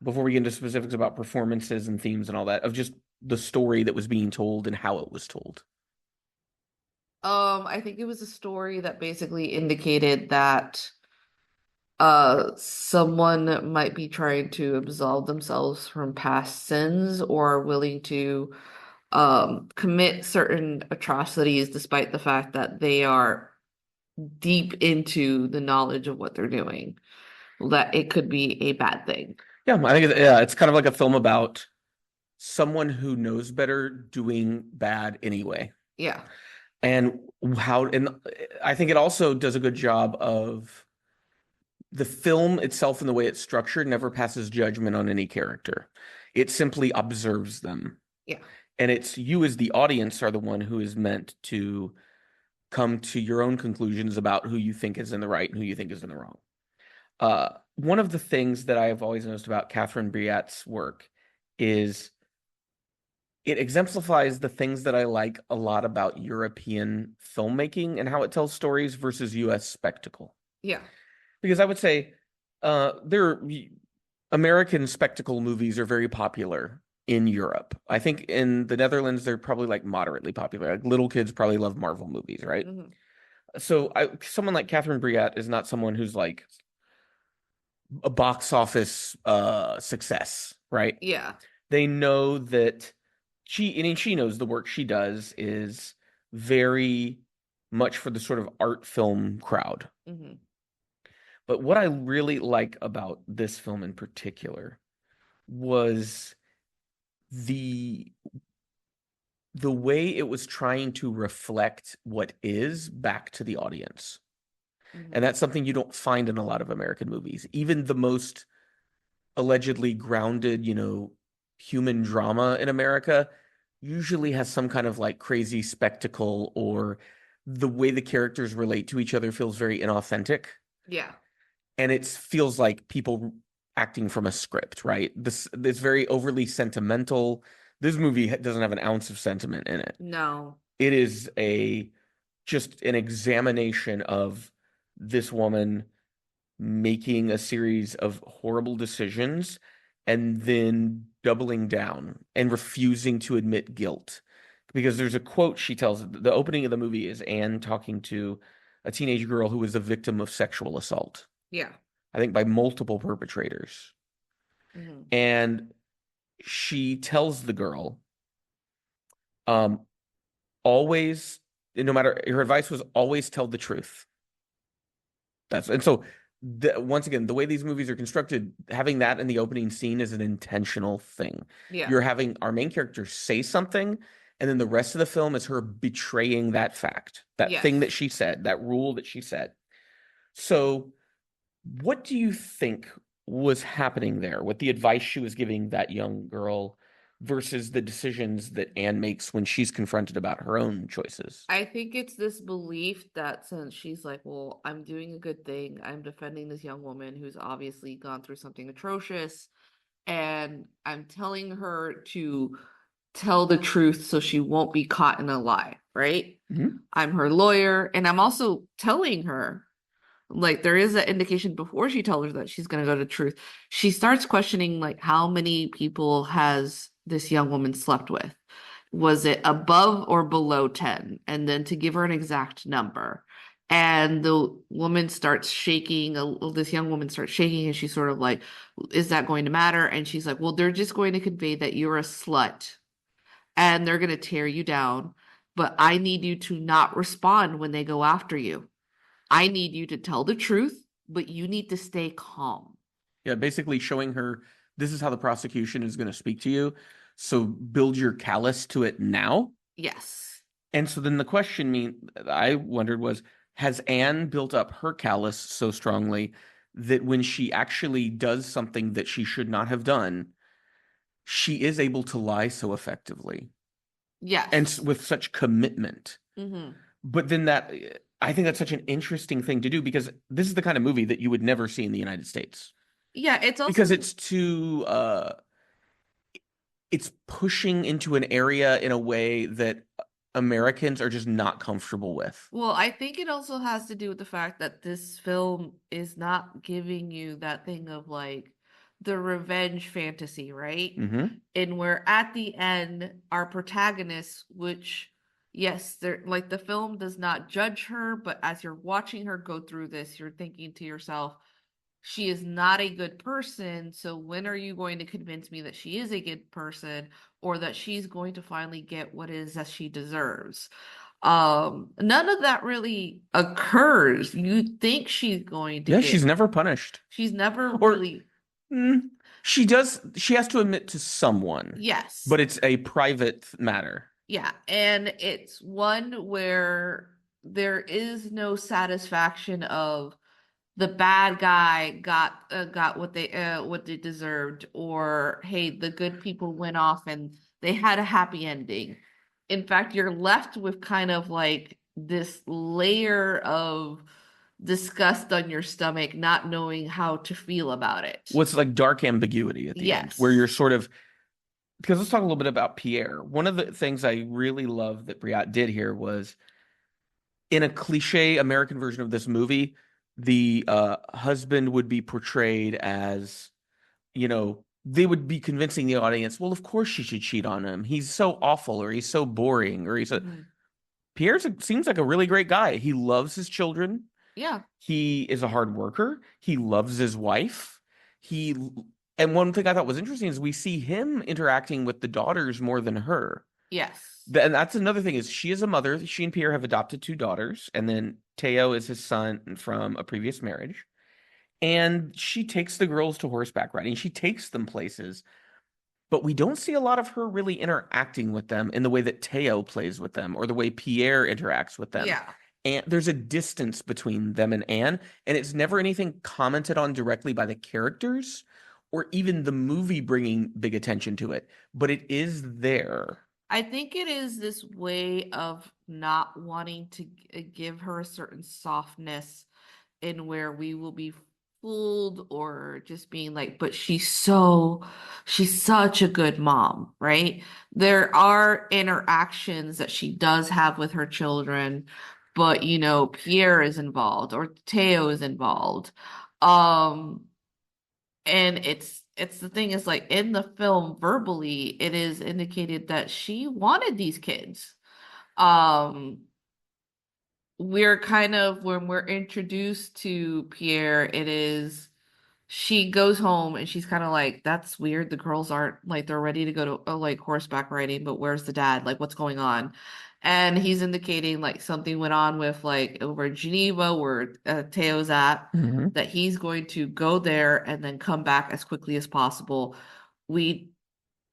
before we get into specifics about performances and themes and all that, of just the story that was being told and how it was told? I think it was a story that basically indicated that someone might be trying to absolve themselves from past sins or are willing to commit certain atrocities despite the fact that they are deep into the knowledge of what they're doing, that it could be a bad thing. Yeah, I think it's kind of like a film about someone who knows better doing bad anyway. Yeah. And I think it also does a good job of the film itself and the way it's structured never passes judgment on any character. It simply observes them. Yeah. And it's you as the audience are the one who is meant to come to your own conclusions about who you think is in the right and who you think is in the wrong. One of the things that I have always noticed about Catherine Biat's work is it exemplifies the things that I like a lot about European filmmaking and how it tells stories versus US spectacle. Yeah. Because I would say American spectacle movies are very popular in Europe. I think in the Netherlands, they're probably like moderately popular. Like little kids probably love Marvel movies, right? Mhm. So someone like Catherine Biat is not someone who's like a box office success, right? Yeah. They know that she knows the work she does is very much for the sort of art film crowd. Mhm. But what I really like about this film in particular was the way it was trying to reflect what is back to the audience. And that's something you don't find in a lot of American movies. Even the most allegedly grounded, human drama in America usually has some kind of like crazy spectacle, or the way the characters relate to each other feels very inauthentic. Yeah. And it feels like people acting from a script, right? This very overly sentimental. This movie doesn't have an ounce of sentiment in it. No. It is just an examination of this woman making a series of horrible decisions and then doubling down and refusing to admit guilt. Because there's a quote she tells, the opening of the movie is Anne talking to a teenage girl who was a victim of sexual assault. Yeah. I think by multiple perpetrators. Mm-hmm. And she tells the girl, always, no matter, her advice was always tell the truth. And so once again, the way these movies are constructed, having that in the opening scene is an intentional thing. Yeah. You're having our main character say something, and then the rest of the film is her betraying that fact, that thing that she said, that rule that she said. So what do you think was happening there with the advice she was giving that young girl versus the decisions that Anne makes when she's confronted about her own choices? I think it's this belief that since she's like, well, I'm doing a good thing, I'm defending this young woman who's obviously gone through something atrocious, and I'm telling her to tell the truth so she won't be caught in a lie, right? Mm-hmm. I'm her lawyer, and I'm also telling her, like, there is an indication before she tells her that she's going to go to truth. She starts questioning, like, how many people has this young woman slept with? Was it above or below 10? And then to give her an exact number. And the woman starts shaking. This young woman starts shaking, and she's sort of like, is that going to matter? And she's like, well, they're just going to convey that you're a slut and they're going to tear you down. But I need you to not respond when they go after you. I need you to tell the truth, but you need to stay calm. Yeah, basically showing her this is how the prosecution is going to speak to you. So build your callous to it now. Yes. And so then the question I wondered was, has Anne built up her callous so strongly that when she actually does something that she should not have done, she is able to lie so effectively? Yes. And with such commitment. Mm-hmm. But then I think that's such an interesting thing to do, because this is the kind of movie that you would never see in the United States. Yeah, it's also because it's too it's pushing into an area in a way that Americans are just not comfortable with. Well, I think it also has to do with the fact that this film is not giving you that thing of like the revenge fantasy, right? Mm-hmm. And where at the end, our protagonist, which, yes, they're like the film does not judge her, but as you're watching her go through this, you're thinking to yourself, she is not a good person. So when are you going to convince me that she is a good person, or that she's going to finally get what is that she deserves? None of that really occurs. You think she's going to she's never punished. She's never Or, really. She has to admit to someone. Yes. But it's a private matter. Yeah, and it's one where there is no satisfaction of the bad guy got what they deserved, or hey, the good people went off and they had a happy ending. In fact, you're left with kind of like this layer of disgust on your stomach, not knowing how to feel about it. What's like dark ambiguity at the end, where you're sort of, because let's talk a little bit about Pierre. One of the things I really love that Briat did here was, in a cliche American version of this movie, the husband would be portrayed as, they would be convincing the audience, well, of course she should cheat on him. He's so awful, or he's so boring, or Pierre seems like a really great guy. He loves his children. Yeah. He is a hard worker. He loves his wife. And one thing I thought was interesting is we see him interacting with the daughters more than her. Yes. And that's another thing, is she is a mother. She and Pierre have adopted 2 daughters, and then Teo is his son from a previous marriage. And she takes the girls to horseback riding. She takes them places. but we don't see a lot of her really interacting with them in the way that Teo plays with them or the way Pierre interacts with them. Yeah. And there's a distance between them and Anne, and it's never anything commented on directly by the characters or even the movie bringing big attention to it, but it is there. I think it is this way of not wanting to give her a certain softness in where we will be fooled or just being like, but she's such a good mom, right? There are interactions that she does have with her children, but Pierre is involved or Teo is involved. Um, and it's the thing is like in the film verbally, it is indicated that she wanted these kids. Um, we're kind of when we're introduced to Pierre, it is she goes home and she's kind of like, that's weird. The girls aren't like they're ready to go to like horseback riding, but where's the dad? Like, what's going on? And he's indicating like something went on with like over in Geneva where Teo's at, Mhm. that he's going to go there and then come back as quickly as possible. We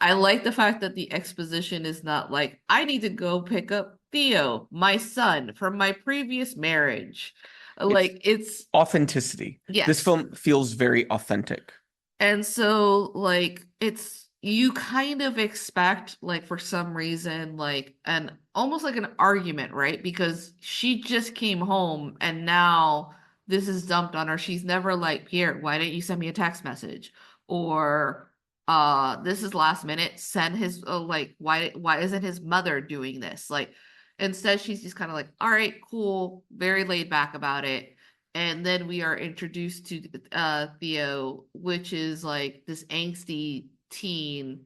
I like the fact that the exposition is not like, I need to go pick up Theo, my son, from my previous marriage. It's Like, it's, authenticity. This yes. film feels very authentic. And so, like, it's, you kind of expect, like, for some reason, like, an almost like an argument, right? Because she just came home and now this is dumped on her. She's never like, Pierre, why didn't you send me a text message? Or, this is last minute. Send his, like, why isn't his mother doing this? Like, instead, she's just kind of like, all right, cool, very laid back about it. And then we are introduced to Theo, which is like this angsty teen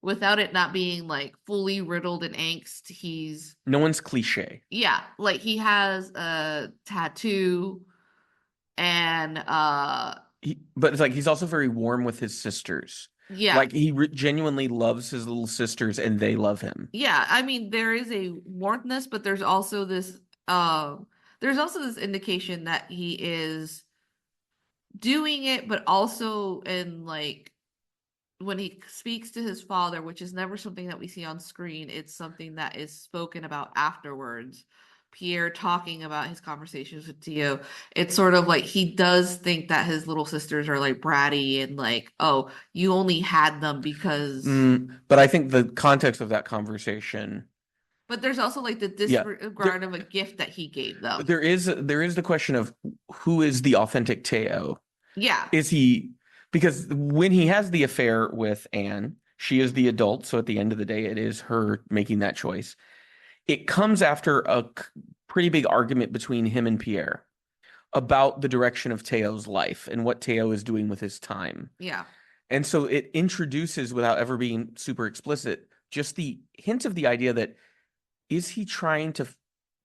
without it not being like fully riddled in angst. He's, No one's cliche. yeah, like he has a tattoo and But it's like he's also very warm with his sisters. yeah. Like he genuinely loves his little sisters and they love him. Yeah, I mean there is a warmthness, but there's also this indication that he is doing it, but also in like when he speaks to his father, which is never something that we see on screen, it's something that is spoken about afterwards. Pierre talking about his conversations with Theo. It's sort of like he does think that his little sisters are like bratty and like, oh, you only had them because. But I think the context of that conversation, But there's also like the yeah, disregard of a gift that he gave them. there is the question of who is the authentic Teo? Yeah. Is he, because when he has the affair with Anne, she is the adult, so at the end of the day, it is her making that choice. It comes after a pretty big argument between him and Pierre about the direction of Teo's life and what Teo is doing with his time. Yeah. And so it introduces, without ever being super explicit, just the hint of the idea that is he trying to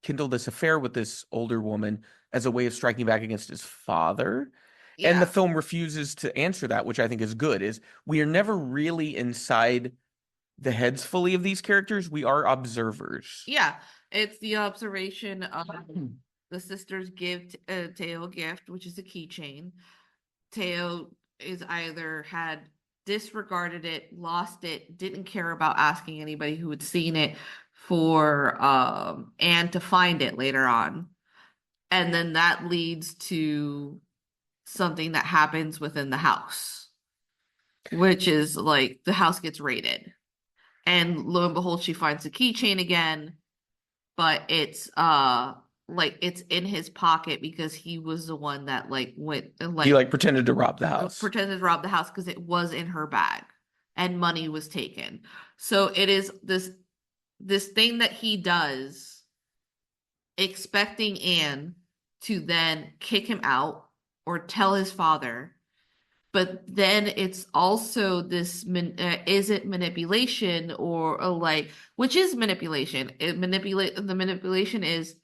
kindle this affair with this older woman as a way of striking back against his father? Yeah. And the film refuses to answer that, which I think is good, is we are never really inside the heads fully of these characters. We are observers. Yeah. It's the observation of the sisters give Teo a gift, which is a keychain. Teo is either had disregarded it, lost it, didn't care about asking anybody who had seen it for Anne to find it later on. And then that leads to something that happens within the house, which is like the house gets raided. And lo and behold, she finds the keychain again, but it's like it's in his pocket because he was the one that like went and He like pretended to rob the house. pretended to rob the house because it was in her bag and money was taken. So it is this thing that he does, expecting Anne to then kick him out or tell his father. But then it's also this is it manipulation or like, which is manipulation? The manipulation is,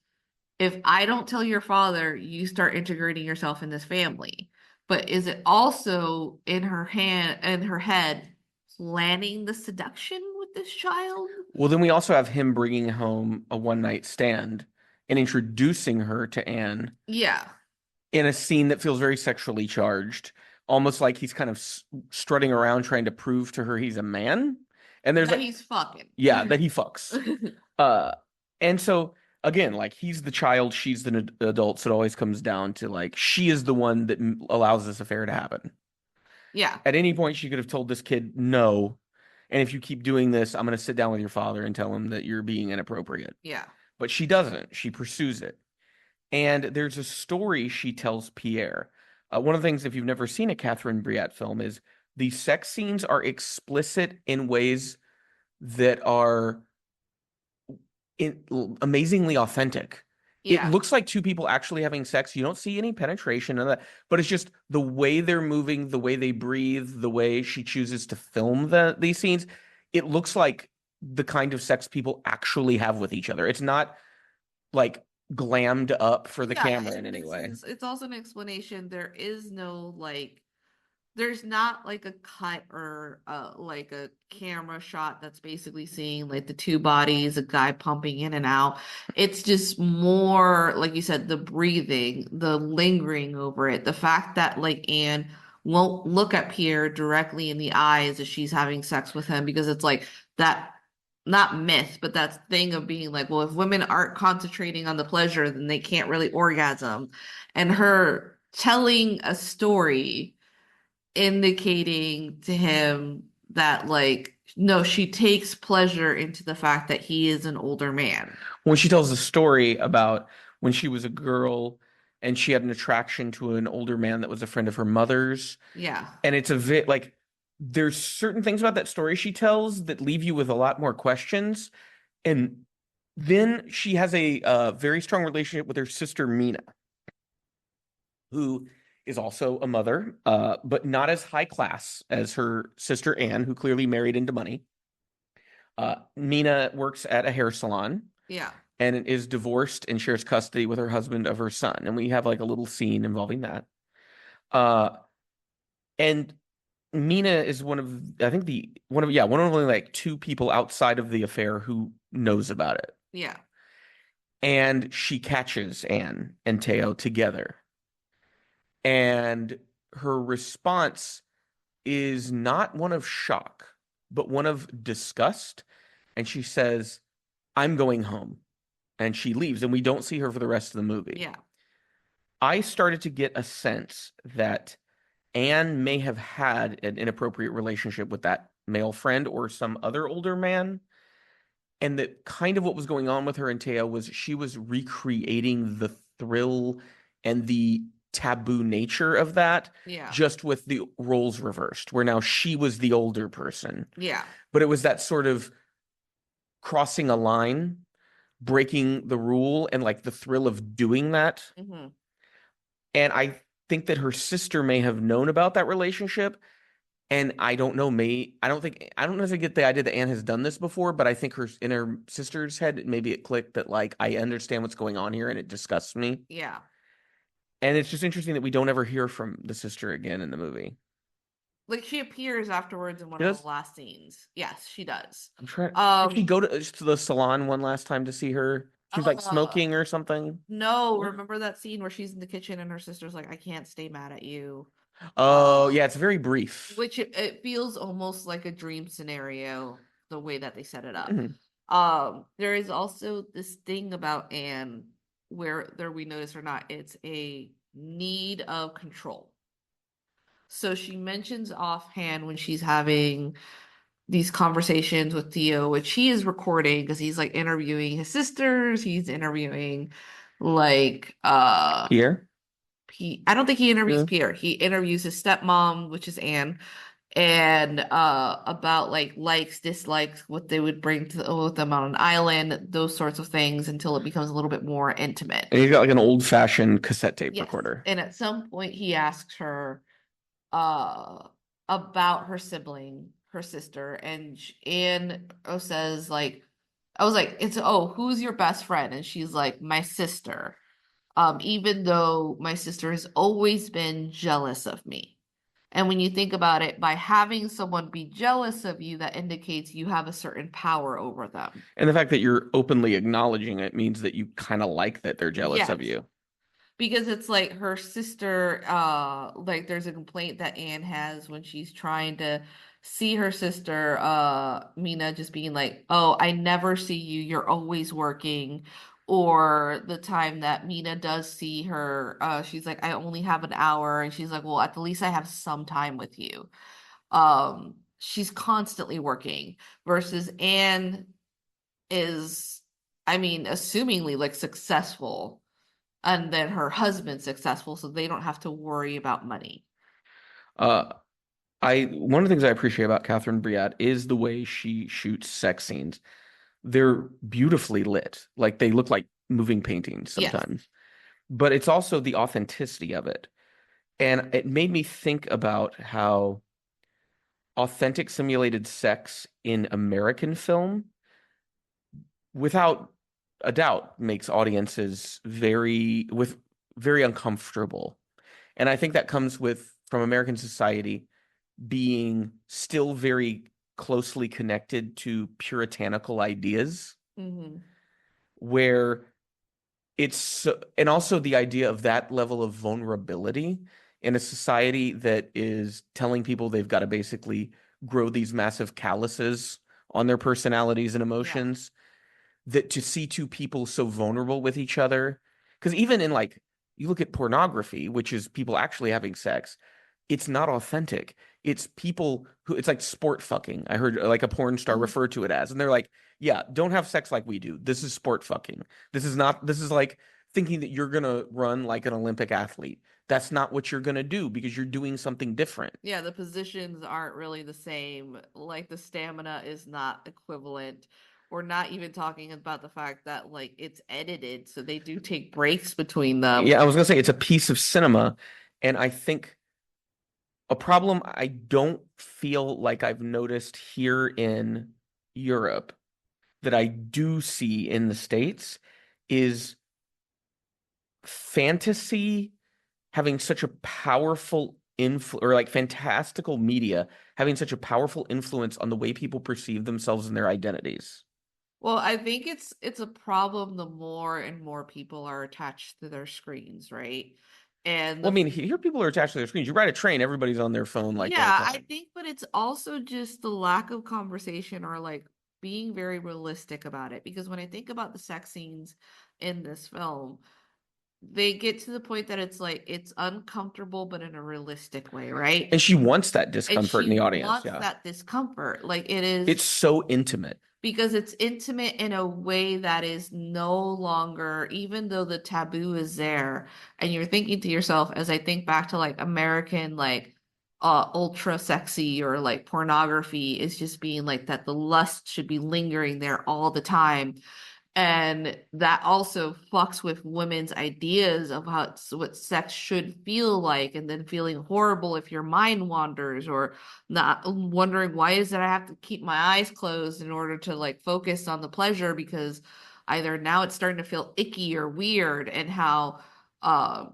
if I don't tell your father, you start integrating yourself in this family. But is it also in her head planning the seduction with this child? Well, then we also have him bringing home a one night stand and introducing her to Anne Yeah. in a scene that feels very sexually charged, almost like he's kind of strutting around trying to prove to her he's a man. And there's That like, he's fucking. yeah, that he fucks. And so again, like he's the child, she's the adult, so it always comes down to like she is the one that allows this affair to happen. Yeah. At any point, she could have told this kid no, and if you keep doing this, I'm going to sit down with your father and tell him that you're being inappropriate. Yeah. But she doesn't. She pursues it. And there's a story she tells Pierre. One of the things, if you've never seen a Catherine Breillat film, is the sex scenes are explicit in ways that are amazingly authentic. It Yeah. looks like two people actually having sex. You don't see any penetration of that, but it's just the way they're moving, the way they breathe, the way she chooses to film these scenes. It looks like the kind of sex people actually have with each other. It's not like glammed up for the camera in any way. It's also an explanation. There is no like, there's not like a cut or like a camera shot that's basically seeing like the two bodies, a guy pumping in and out. It's just more, like you said, the breathing, the lingering over it, the fact that like Anne won't look at Pierre directly in the eyes as she's having sex with him, because it's like that, not myth, but that thing of being like, well, if women aren't concentrating on the pleasure, then they can't really orgasm. And her telling a story indicating to him that like, no, she takes pleasure into the fact that he is an older man. When she tells the story about when she was a girl and she had an attraction to an older man that was a friend of her mother's. Yeah. And it's a bit like there's certain things about that story she tells that leave you with a lot more questions. And then she has a very strong relationship with her sister Mina, who is also a mother, but not as high class as her sister Anne, who clearly married into money. Mina works at a hair salon. Yeah. And is divorced and shares custody with her husband of her son. And we have like a little scene involving that. And Mina is one of, I think one of only like two people outside of the affair who knows about it. Yeah. And she catches Anne and Teo together. And her response is not one of shock, but one of disgust. And she says, "I'm going home." And she leaves, and we don't see her for the rest of the movie. Yeah. I started to get a sense that Anne may have had an inappropriate relationship with that male friend or some other older man. And that kind of what was going on with her and Teo was she was recreating the thrill and the taboo nature of that. Yeah. Just with the roles reversed, where now she was the older person. Yeah. But it was that sort of crossing a line, breaking the rule, and like the thrill of doing that. Mm-hmm. And I think that her sister may have known about that relationship. And I don't know, I don't know if I get the idea that Anne has done this before, but I think in her sister's head, maybe it clicked that like, I understand what's going on here and it disgusts me. Yeah. And it's just interesting that we don't ever hear from the sister again in the movie. Like she appears afterwards in one She of does? the last scenes. Yes, she does. I'm trying. Did she go to the salon one last time to see her? She was like smoking or something. No, remember that scene where she's in the kitchen and her sister's like, "I can't stay mad at you." Oh, yeah, it's very brief. Which it feels almost like a dream scenario, the way that they set it up. Mm-hmm. There is also this thing about Anne, whether we notice or not, it's a need of control. So she mentions offhand when she's having these conversations with Theo, which he is recording because he's like interviewing his sisters, he's interviewing like Pierre? I don't think he interviews Pierre. He interviews his stepmom, which is Anne, and about like likes, dislikes, what they would bring with them on an island, those sorts of things, until it becomes a little bit more intimate. And he's got like an old-fashioned cassette tape recorder. And at some point he asks her about her sibling, her sister, and Anne says like, I was like, who's your best friend? And she's like, my sister. Even though my sister has always been jealous of me. And when you think about it, by having someone be jealous of you, that indicates you have a certain power over them. And the fact that you're openly acknowledging it means that you kind of like that they're jealous of you. Because it's like her sister, like there's a complaint that Anne has when she's trying to see her sister, Mina, just being like, "Oh, I never see you, you're always working." Or the time that Mina does see her, she's like, "I only have an hour," and she's like, "Well, at the least I have some time with you." She's constantly working versus Anne is, I mean, assumingly like successful, and then her husband's successful, so they don't have to worry about money. Uh, one of the things I appreciate about Catherine Breillat is the way she shoots sex scenes. They're beautifully lit, like they look like moving paintings Yes. sometimes. But it's also the authenticity of it. And it made me think about how authentic simulated sex in American film, without a doubt, makes audiences very uncomfortable. And I think that comes with from American society being still very closely connected to puritanical ideas, Mm-hmm. where and also the idea of that level of vulnerability in a society that is telling people they've got to basically grow these massive calluses on their personalities and Yeah. emotions, that to see two people so vulnerable with each other, because even in like you look at pornography, which is people actually having sex, it's not authentic. It's people who it's like sport fucking. I heard like a porn star Mhm. refer to it as, and they're like, yeah, don't have sex like we do. This is sport fucking. This is not, this is like thinking that you're gonna run like an Olympic athlete. That's not what you're gonna do because you're doing something different. Yeah, the positions aren't really the same. Like the stamina is not equivalent. We're not even talking about the fact that like it's edited, so they do take breaks between them. Yeah, I was gonna say it's a piece of cinema, and I think a problem I don't feel like I've noticed here in Europe that I do see in the States is fantasy having such a powerful or like fantastical media having such a powerful influence on the way people perceive themselves and their identities. Well, I think it's a problem the more and more people are attached to their screens, right? And Well, I the mean, here people are attached to their screens. You ride a train, everybody's on their phone like the whole Yeah, I time. think, but it's also just the lack of conversation or like being very realistic about it. Because when I think about the sex scenes in this film, they get to the point that it's like it's uncomfortable, but in a realistic way, right? And she wants that And discomfort she in the audience. wants Yeah. that discomfort. Like it is It's so intimate. because it's intimate in a way that is no longer, even though the taboo is there, and you're thinking to yourself, as I think back to like American, like ultra sexy or like pornography is just being like that the lust should be lingering there all the time, and that also fucks with women's ideas of what sex should feel like, and then feeling horrible if your mind wanders, or not wondering why is it I have to keep my eyes closed in order to like focus on the pleasure, because either now it's starting to feel icky or weird, and how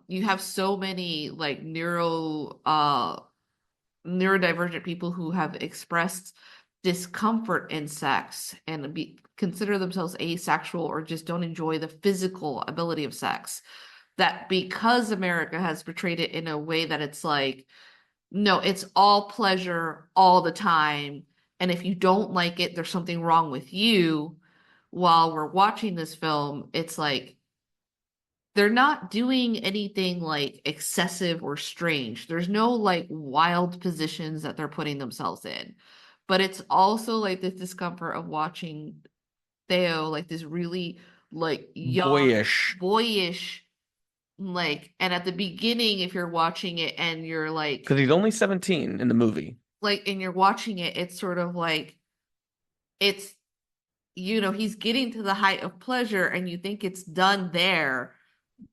you have so many like neurodivergent people who have expressed discomfort in sex and consider themselves asexual or just don't enjoy the physical ability of sex. That because America has portrayed it in a way that it's like, no, it's all pleasure all the time. And if you don't like it, there's something wrong with you. While we're watching this film, it's like they're not doing anything like excessive or strange. There's no like wild positions that they're putting themselves in. But it's also like this discomfort of watching Theo, like this really like young, Boyish. boyish, like, and at the beginning, if you're watching it and you're Because he's only 17 in the movie. and you're watching it, it's sort of like it's he's getting to the height of pleasure and you think it's done there,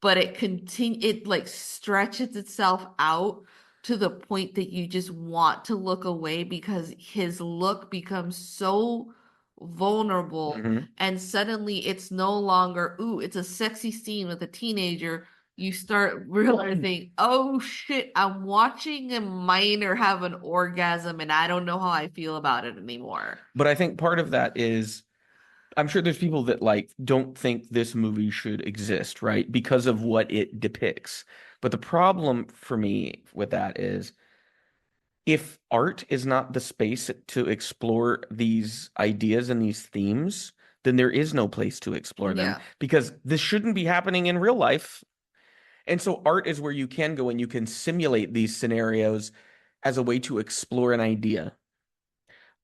but it like stretches itself out to the point that you just want to look away because his look becomes so vulnerable, Mhm. and suddenly it's no longer, ooh, it's a sexy scene with a teenager. You start realizing, oh shit, I'm watching a minor have an orgasm and I don't know how I feel about it anymore. But I think part of that is I'm sure there's people that like don't think this movie should exist, right? Because of what it depicts. But the problem for me with that is if art is not the space to explore these ideas and these themes, then there is no place to explore them Yeah. because this shouldn't be happening in real life. And so art is where you can go and you can simulate these scenarios as a way to explore an idea.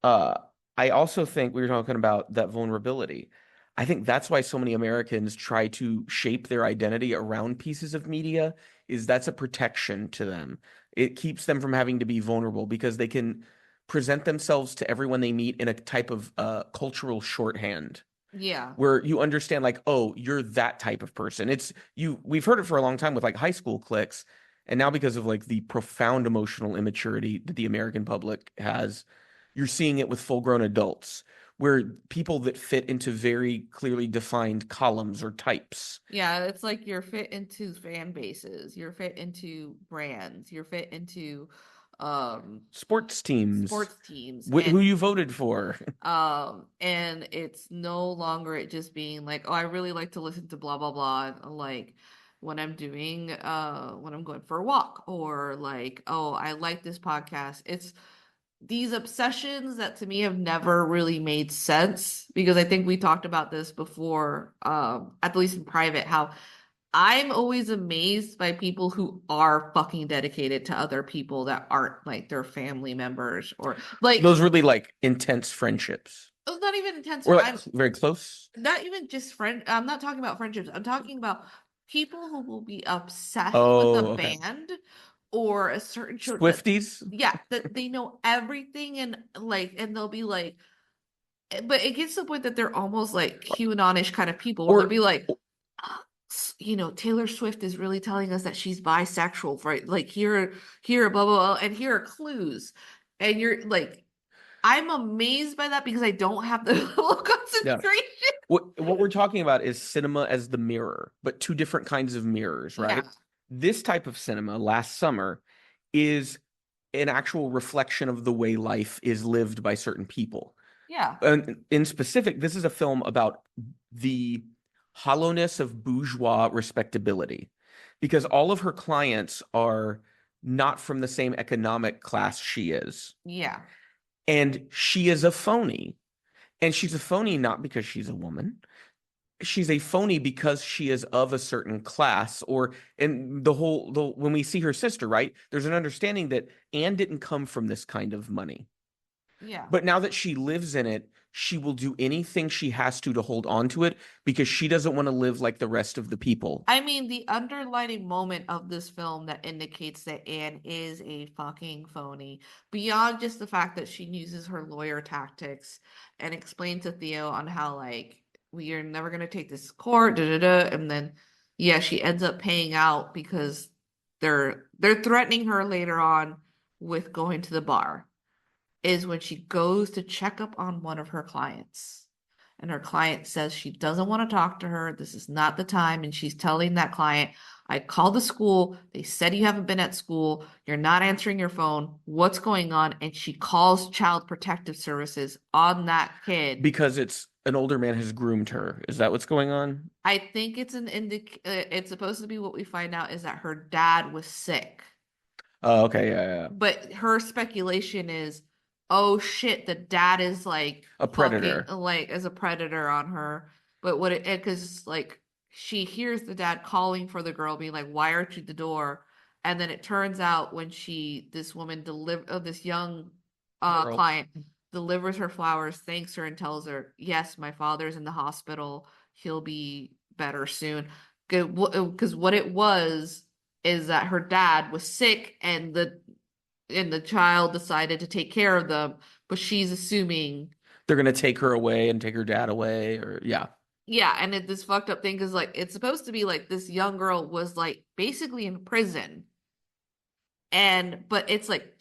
Uh, I also think we were talking about that vulnerability. I think that's why so many Americans try to shape their identity around pieces of media, is that's a protection to them. It keeps them from having to be vulnerable because they can present themselves to everyone they meet in a type of cultural shorthand Yeah. where you understand like, oh, you're that type of person. It's you we've heard it for a long time with like high school cliques, and now because of like the profound emotional immaturity that the American public has, you're seeing it with full-grown adults where people that fit into very clearly defined columns or types. Yeah, it's like you're fit into fan bases, you're fit into brands, you're fit into Sports teams, sports teams, who you voted for. and it's no longer it just being like, oh, I really like to listen to blah blah blah, like when I'm doing when I'm going for a walk, or like, oh, I like this podcast. It's these obsessions that to me have never really made sense, because I think we talked about this before, at least in private, how I'm always amazed by people who are fucking dedicated to other people that aren't like their family members, or like, Those really like intense friendships it's not even intense. or I'm like very close. not even just friend. I'm not talking about friendships. I'm talking about people who will be obsessed with a Oh, okay. band or a certain show that, Swifties. yeah, that they know everything, and like, and they'll be like, but it gets to the point that they're almost like QAnonish kind of people, where they'll Or be like, Taylor Swift is really telling us that she's bisexual, right? Like, here, blah, blah, blah, and here are clues. And you're like, I'm amazed by that because I don't have the level of yeah. concentration. What we're talking about is cinema as the mirror, but two different kinds of mirrors, right? Yeah. This type of cinema, Last Summer, is an actual reflection of the way life is lived by certain people. Yeah. And in specific, this is a film about the hollowness of bourgeois respectability, because all of her clients are not from the same economic class she is. Yeah. And she is a phony. And she's a phony not because she's a woman. She's a phony because she is of a certain class, or and when we see her sister, right? There's an understanding that Anne didn't come from this kind of money. Yeah. But now that she lives in it, she will do anything she has to hold on to it because she doesn't want to live like the rest of the people. I mean, the underlining moment of this film that indicates that Anne is a fucking phony, beyond just the fact that she uses her lawyer tactics and explains to Theo on how, like, we are never going to take this to court, da da da, and then, yeah, she ends up paying out because they're threatening her later on with going to the bar, is when she goes to check up on one of her clients. And her client says she doesn't want to talk to her. This is not the time. And she's telling that client, I called the school. They said you haven't been at school. You're not answering your phone. What's going on? And she calls Child Protective Services on that kid. Because it's an older man has groomed her. Is that what's going on? I think it's it's supposed to be, what we find out is that her dad was sick. Oh, okay, yeah. But her speculation is, oh shit, the dad is like A predator. fucking, like, as a predator on her. But what it, because like she hears the dad calling for the girl, being like, why aren't you at the door? And then it turns out when this woman this young Girl. client delivers her flowers, thanks her, and tells her, yes, my father's in the hospital. He'll be better soon. Because what it was is that her dad was sick, and the child decided to take care of them, but she's assuming They're gonna take her away and take her dad away, or yeah. yeah. And this fucked up thing is, like, it's supposed to be like this young girl was like basically in prison, but it's like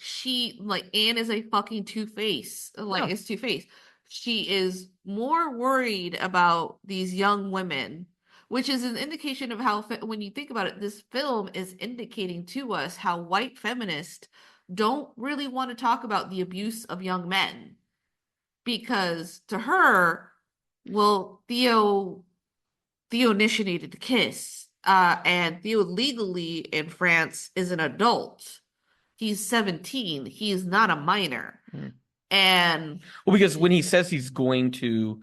Anne is a fucking two-face, like, Yeah. it's two-face. She is more worried about these young women, which is an indication of how, when you think about it, this film is indicating to us how white feminists don't really want to talk about the abuse of young men, because to her, Well, Theo initiated the kiss. And Theo legally in France is an adult. He's 17. He is not a minor. Mm. And Well, because when he says he's going to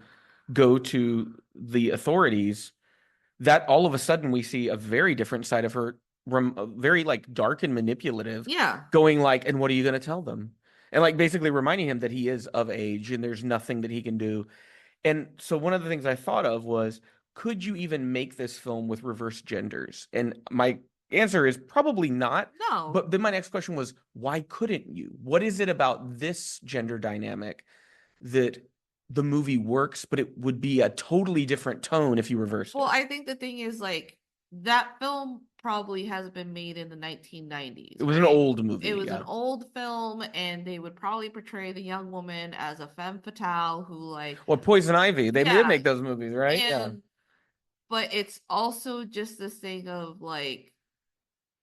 go to the authorities, that all of a sudden we see a very different side of her, very like dark and manipulative, yeah. going like, and what are you going to tell them? And like basically reminding him that he is of age and there's nothing that he can do. And so one of the things I thought of was, could you even make this film with reverse genders? And my answer is probably not. No. But then my next question was, why couldn't you? What is it about this gender dynamic that the movie works, but it would be a totally different tone if you reversed Well, it? I think the thing is like that film probably has been made in the 1990s. It was an right? old movie. It was Yeah. an old film, and they would probably portray the young woman as a femme fatale who like Well, Poison Ivy. They Yeah. did make those movies, right? Yeah. and but it's also just this thing of like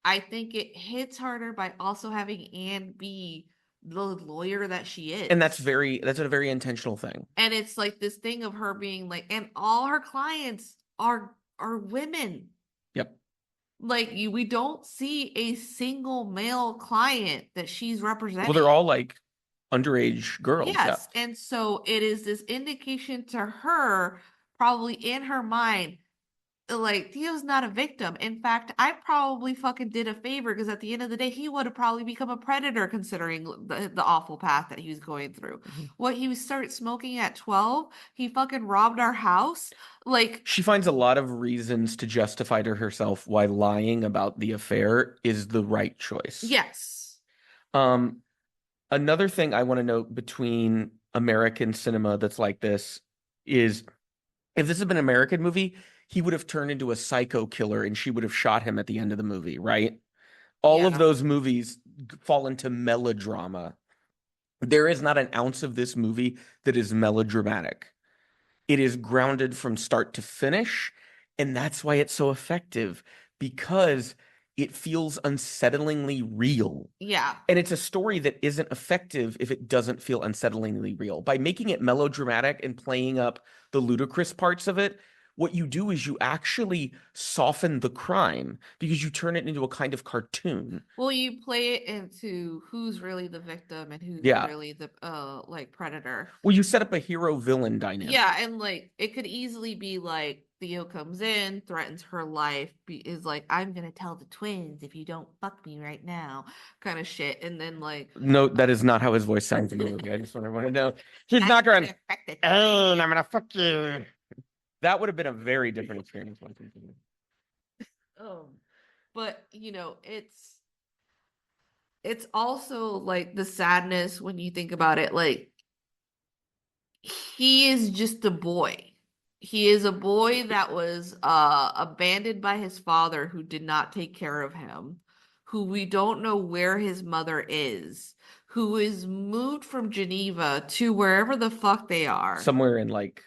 I think it hits harder by also having Anne be the lawyer that she is. And that's a very intentional thing. And it's like this thing of her being like, and all her clients are women. Yep. Like we don't see a single male client that she's representing. Well, they're all like underage girls. Yes. Yeah. And so it is this indication to her, probably in her mind, like Theo's not a victim. In fact, I probably fucking did a favor because at the end of the day, he would have probably become a predator considering the awful path that he was going through. What he started smoking at 12, he fucking robbed our house. Like She finds a lot of reasons to justify to herself why lying about the affair is the right choice. yes. Another thing I want to note between American cinema that's like this is, if this had been an American movie, he would have turned into a psycho killer and she would have shot him at the end of the movie, right? All of Yeah. those movies fall into melodrama. There is not an ounce of this movie that is melodramatic. It is grounded from start to finish, and that's why it's so effective, because it feels unsettlingly real. Yeah. And it's a story that isn't effective if it doesn't feel unsettlingly real. By making it melodramatic and playing up the ludicrous parts of it, what you do is you actually soften the crime because you turn it into a kind of cartoon. Well, you play it into who's really the victim and who's Yeah. really the like predator. Well, you set up a hero-villain dynamic. Yeah, and like it could easily be like Theo comes in, threatens her life, is like, I'm gonna tell the twins if you don't fuck me right now, kind of shit. And then like No, that is not how his voice sounds in the movie. I just want everyone to know. He's not going, oh, I'm gonna fuck you. That would have been a very different experience. But it's also like the sadness when you think about it, like he is just a boy. He is a boy that was abandoned by his father who did not take care of him, who we don't know where his mother is, who is moved from Geneva to wherever the fuck they are. Somewhere in like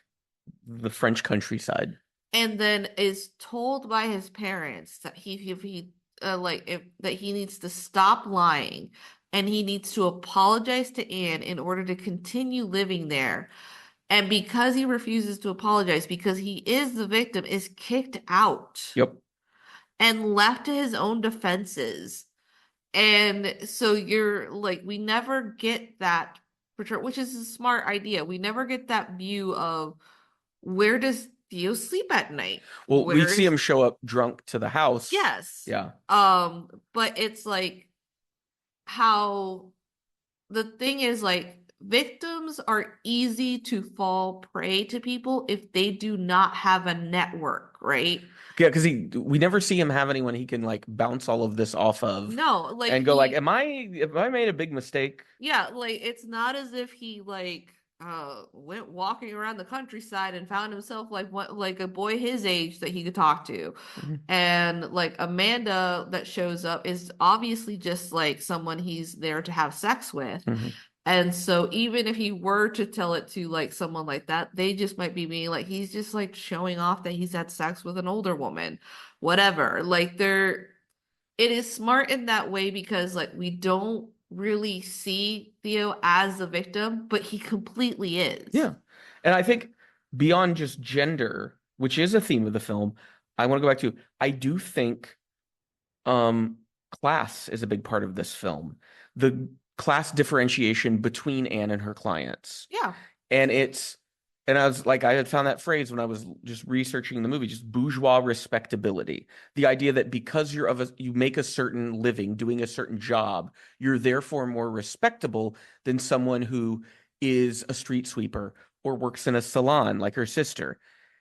the French countryside. And then is told by his parents that that he needs to stop lying and he needs to apologize to Anne in order to continue living there. And because he refuses to apologize, because he is the victim, is kicked out. Yep. And left to his own defenses. And so you're like, we never get that portrayal, which is a smart idea. We never get that view of where does Theo sleep at night? Well, we see him show up drunk to the house. Yes. Yeah. But it's like how the thing is like victims are easy to fall prey to people if they do not have a network, right? Yeah, because we never see him have anyone he can like bounce all of this off of. No, like and go like, have I made a big mistake? Yeah, like it's not as if he like went walking around the countryside and found himself like a boy his age that he could talk to. Mm-hmm. And like Amanda that shows up is obviously just like someone he's there to have sex with. Mm-hmm. And so even if he were to tell it to like someone like that, they just might be being like, he's just like showing off that he's had sex with an older woman, whatever. Like it is smart in that way because like we don't really see Theo as the victim, but he completely is. Yeah. And I think beyond just gender, which is a theme of the film, I want to go back to, I do think um class is a big part of this film. The class differentiation between Anne and her clients. Yeah. And I was like, I had found that phrase when I was just researching the movie, just bourgeois respectability. The idea that because you make a certain living doing a certain job, you're therefore more respectable than someone who is a street sweeper or works in a salon like her sister.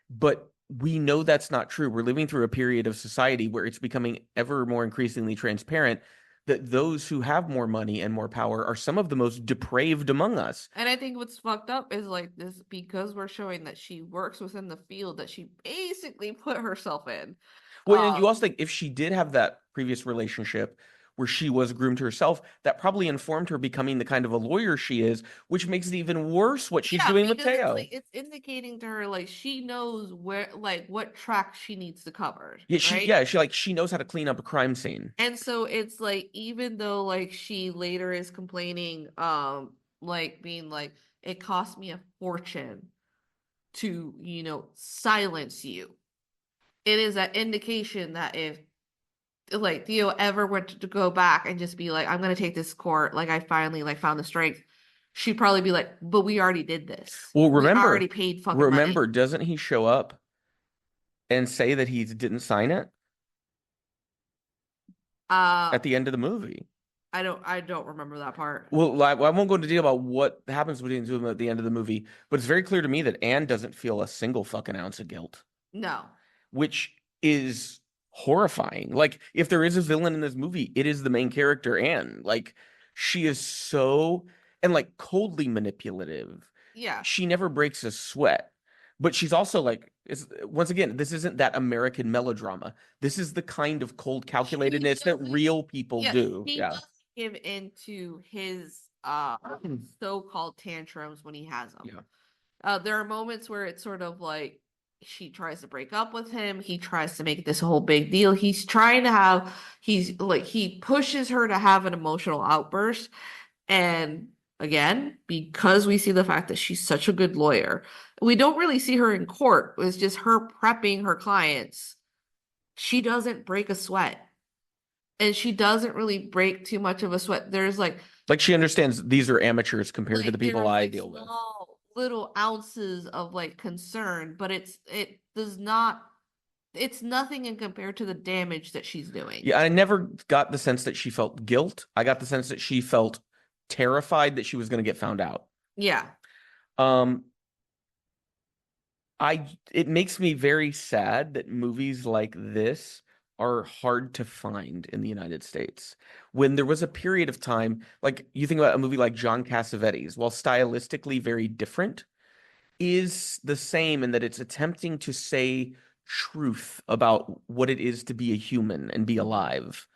But we know that's not true. We're living through a period of society where it's becoming ever more increasingly transparent that those who have more money and more power are some of the most depraved among us. And I think what's fucked up is like this, because we're showing that she works within the field that she basically put herself in. Well, and you also think if she did have that previous relationship where she was groomed herself, that probably informed her becoming the kind of a lawyer she is, which makes it even worse what she's doing with because it's Teo. like it's indicating to her like she knows where, like, what track she needs to cover. Yeah, she knows how to clean up a crime scene. And so it's like, even though like she later is complaining, like being like, it cost me a fortune to, silence you. It is an indication that if like Theo ever went to go back and just be like, I'm gonna take this court, like I finally like found the strength, she'd probably be like, but we already did this. Well, We already paid fucking remember, money. doesn't he show up and say that he didn't sign it at the end of the movie? I don't remember that part. Well, I won't go into detail about what happens between the two of them at the end of the movie, but it's very clear to me that Anne doesn't feel a single fucking ounce of guilt. No. Which is horrifying. Like, if there is a villain in this movie, it is the main character, Anne. Like, she is so, and like coldly manipulative. Yeah. She never breaks a sweat. But she's also like, once again, this isn't that American melodrama. This is the kind of cold calculatedness that real people do. He doesn't give into his so-called tantrums when he has them. Yeah. There are moments where it's sort of like she tries to break up with him. He tries to make this whole big deal. He pushes her to have an emotional outburst. And again, because we see the fact that she's such a good lawyer, we don't really see her in court. It's just her prepping her clients. She doesn't break a sweat. And she doesn't really break too much of a sweat. There's like she understands these are amateurs compared to the people I deal with. Little ounces of like concern, but it's nothing in compared to the damage that she's doing. Yeah, I never got the sense that she felt guilt. I got the sense that she felt terrified that she was going to get found out. Yeah. It makes me very sad that movies like this are hard to find in the United States. When there was a period of time, like you think about a movie like John Cassavetes, while stylistically very different, is the same in that it's attempting to say truth about what it is to be a human and be alive.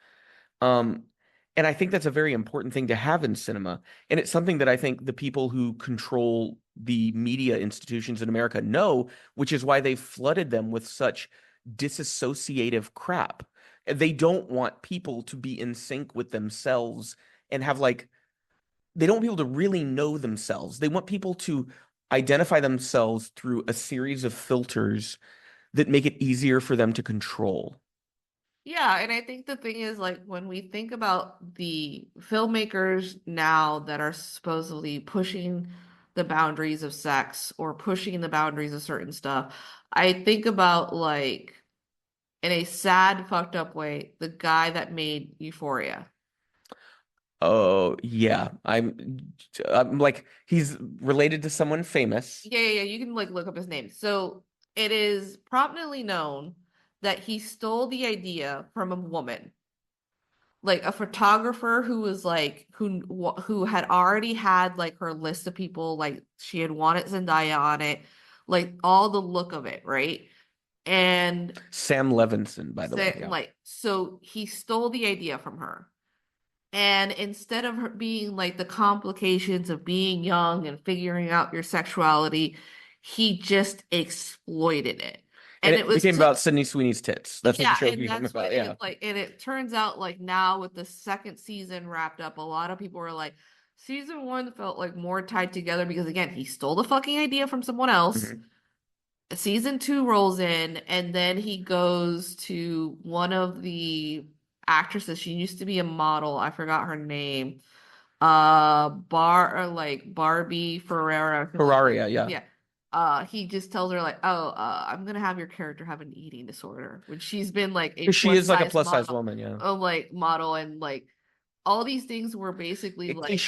And I think that's a very important thing to have in cinema. And it's something that I think the people who control the media institutions in America know, which is why they flooded them with such disassociative crap. They don't want people to be in sync with themselves and have they don't want people to really know themselves. They want people to identify themselves through a series of filters that make it easier for them to control. Yeah, and I think the thing is, like, when we think about the filmmakers now that are supposedly pushing the boundaries of sex or pushing the boundaries of certain stuff, I think about, like, in a sad, fucked up way, the guy that made Euphoria. Oh, yeah. I'm like, he's related to someone famous. Yeah. You can, like, look up his name. So it is prominently known that he stole the idea from a woman, like a photographer who was like who had already had like her list of people, like she had wanted Zendaya on it, like all the look of it, right? And Sam Levinson, by the way. Yeah. Like, so he stole the idea from her. And instead of her being like the complications of being young and figuring out your sexuality, he just exploited it. And it became about Sydney Sweeney's tits. That's what the show became about. Yeah. And it turns out, like, now with the second season wrapped up, a lot of people were like, season one felt like more tied together because, again, he stole the fucking idea from someone else. season 2 rolls in, and then he goes to one of the actresses. She used to be a model. I forgot her name. Barbie Ferreira. Ferraria, yeah. Yeah. He just tells her like, "Oh, I'm gonna have your character have an eating disorder," when she's been like a She is like a plus size model, woman, yeah. like model, and like all these things were basically like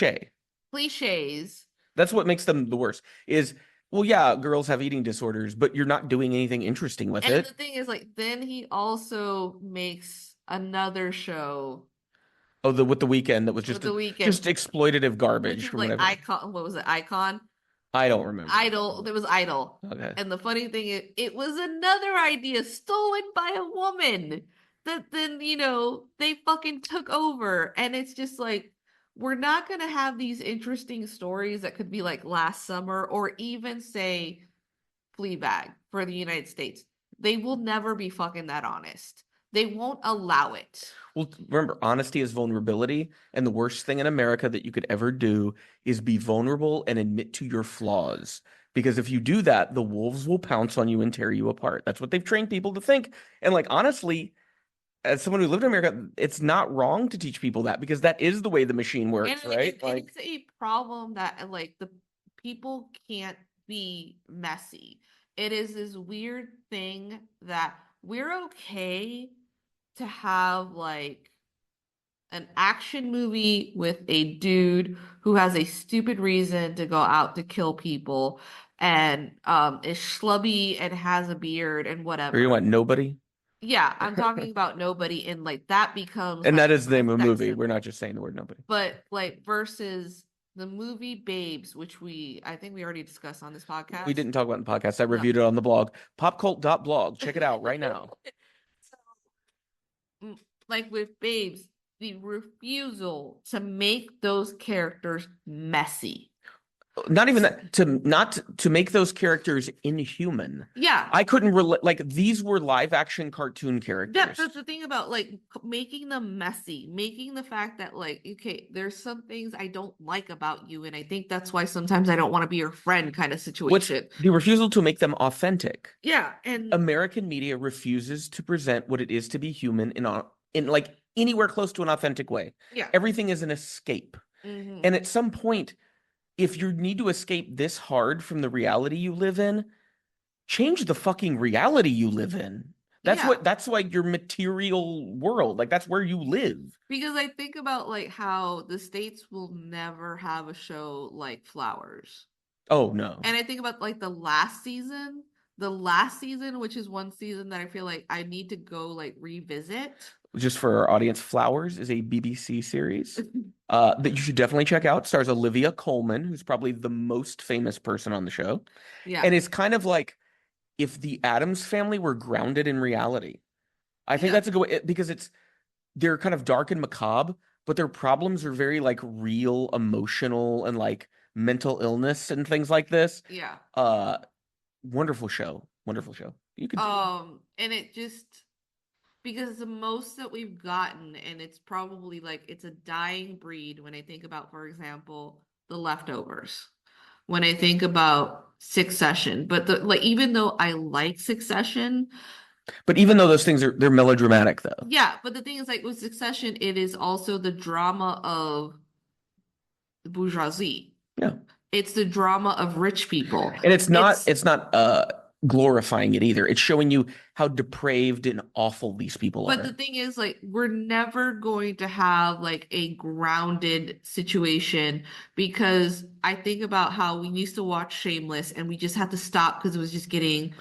cliches. That's what makes them the worst. Is well, yeah, girls have eating disorders, but you're not doing anything interesting with And it. the thing is, like, then he also makes another show. Oh, with the weekend that was With just the weekend, just exploitative garbage which is from like whatever. Icon. What was it? Icon. I don't remember. Idol. There was Idol. Okay. And the funny thing is, it was another idea stolen by a woman that then, they fucking took over. And it's just like, we're not going to have these interesting stories that could be like Last Summer or even say Fleabag for the United States. They will never be fucking that honest. They won't allow it. Well, remember, honesty is vulnerability, and the worst thing in America that you could ever do is be vulnerable and admit to your flaws. Because if you do that, the wolves will pounce on you and tear you apart. That's what they've trained people to think. And like honestly, as someone who lived in America, it's not wrong to teach people that because that is the way the machine works, right? Like it's a problem that like the people can't be messy. It is this weird thing that we're okay to have like an action movie with a dude who has a stupid reason to go out to kill people and is schlubby and has a beard and whatever. Or you want nobody? Yeah, I'm talking about nobody, and like that becomes And like, that is the name of the movie. We're not just saying the word nobody. But like versus the movie Babes, which I think we already discussed on this podcast. We didn't talk about it in the podcast. I reviewed it on the blog, popcult.blog. Check it out right now. So, like with Babes, the refusal to make those characters messy. Not even that, to make those characters inhuman. Yeah. I couldn't relate. Like these were live action cartoon characters. Yeah, that's the thing about like making them messy, making the fact that like, okay, there's some things I don't like about you, and I think that's why sometimes I don't want to be your friend kind of situation. The refusal to make them authentic. Yeah, and American media refuses to present what it is to be human in like anywhere close to an authentic way. Yeah. Everything is an escape. Mm-hmm. And at some point, if you need to escape this hard from the reality you live in, change the fucking reality you live in. That's like your material world. Like that's where you live. Because I think about like how the States will never have a show like Flowers. Oh no. And I think about like the last season, which is one season that I feel like I need to go like revisit. Just for our audience, Flowers is a BBC series that you should definitely check out. It stars Olivia Colman, who's probably the most famous person on the show. Yeah. And it's kind of like if the Addams Family were grounded in reality. I think that's a good way because they're kind of dark and macabre, but their problems are very like real, emotional, and like mental illness and things like this. Yeah. Wonderful show. You could and it just because the most that we've gotten, and it's probably like it's a dying breed when I think about, for example, The Leftovers. When I think about Succession, but even though I like Succession, but even though those things they're melodramatic though. Yeah, but the thing is like with Succession, it is also the drama of the bourgeoisie. Yeah. It's the drama of rich people. And it's not glorifying it either. It's showing you how depraved and awful these people are. But the thing is, like, we're never going to have like a grounded situation because I think about how we used to watch Shameless and we just had to stop because it was just getting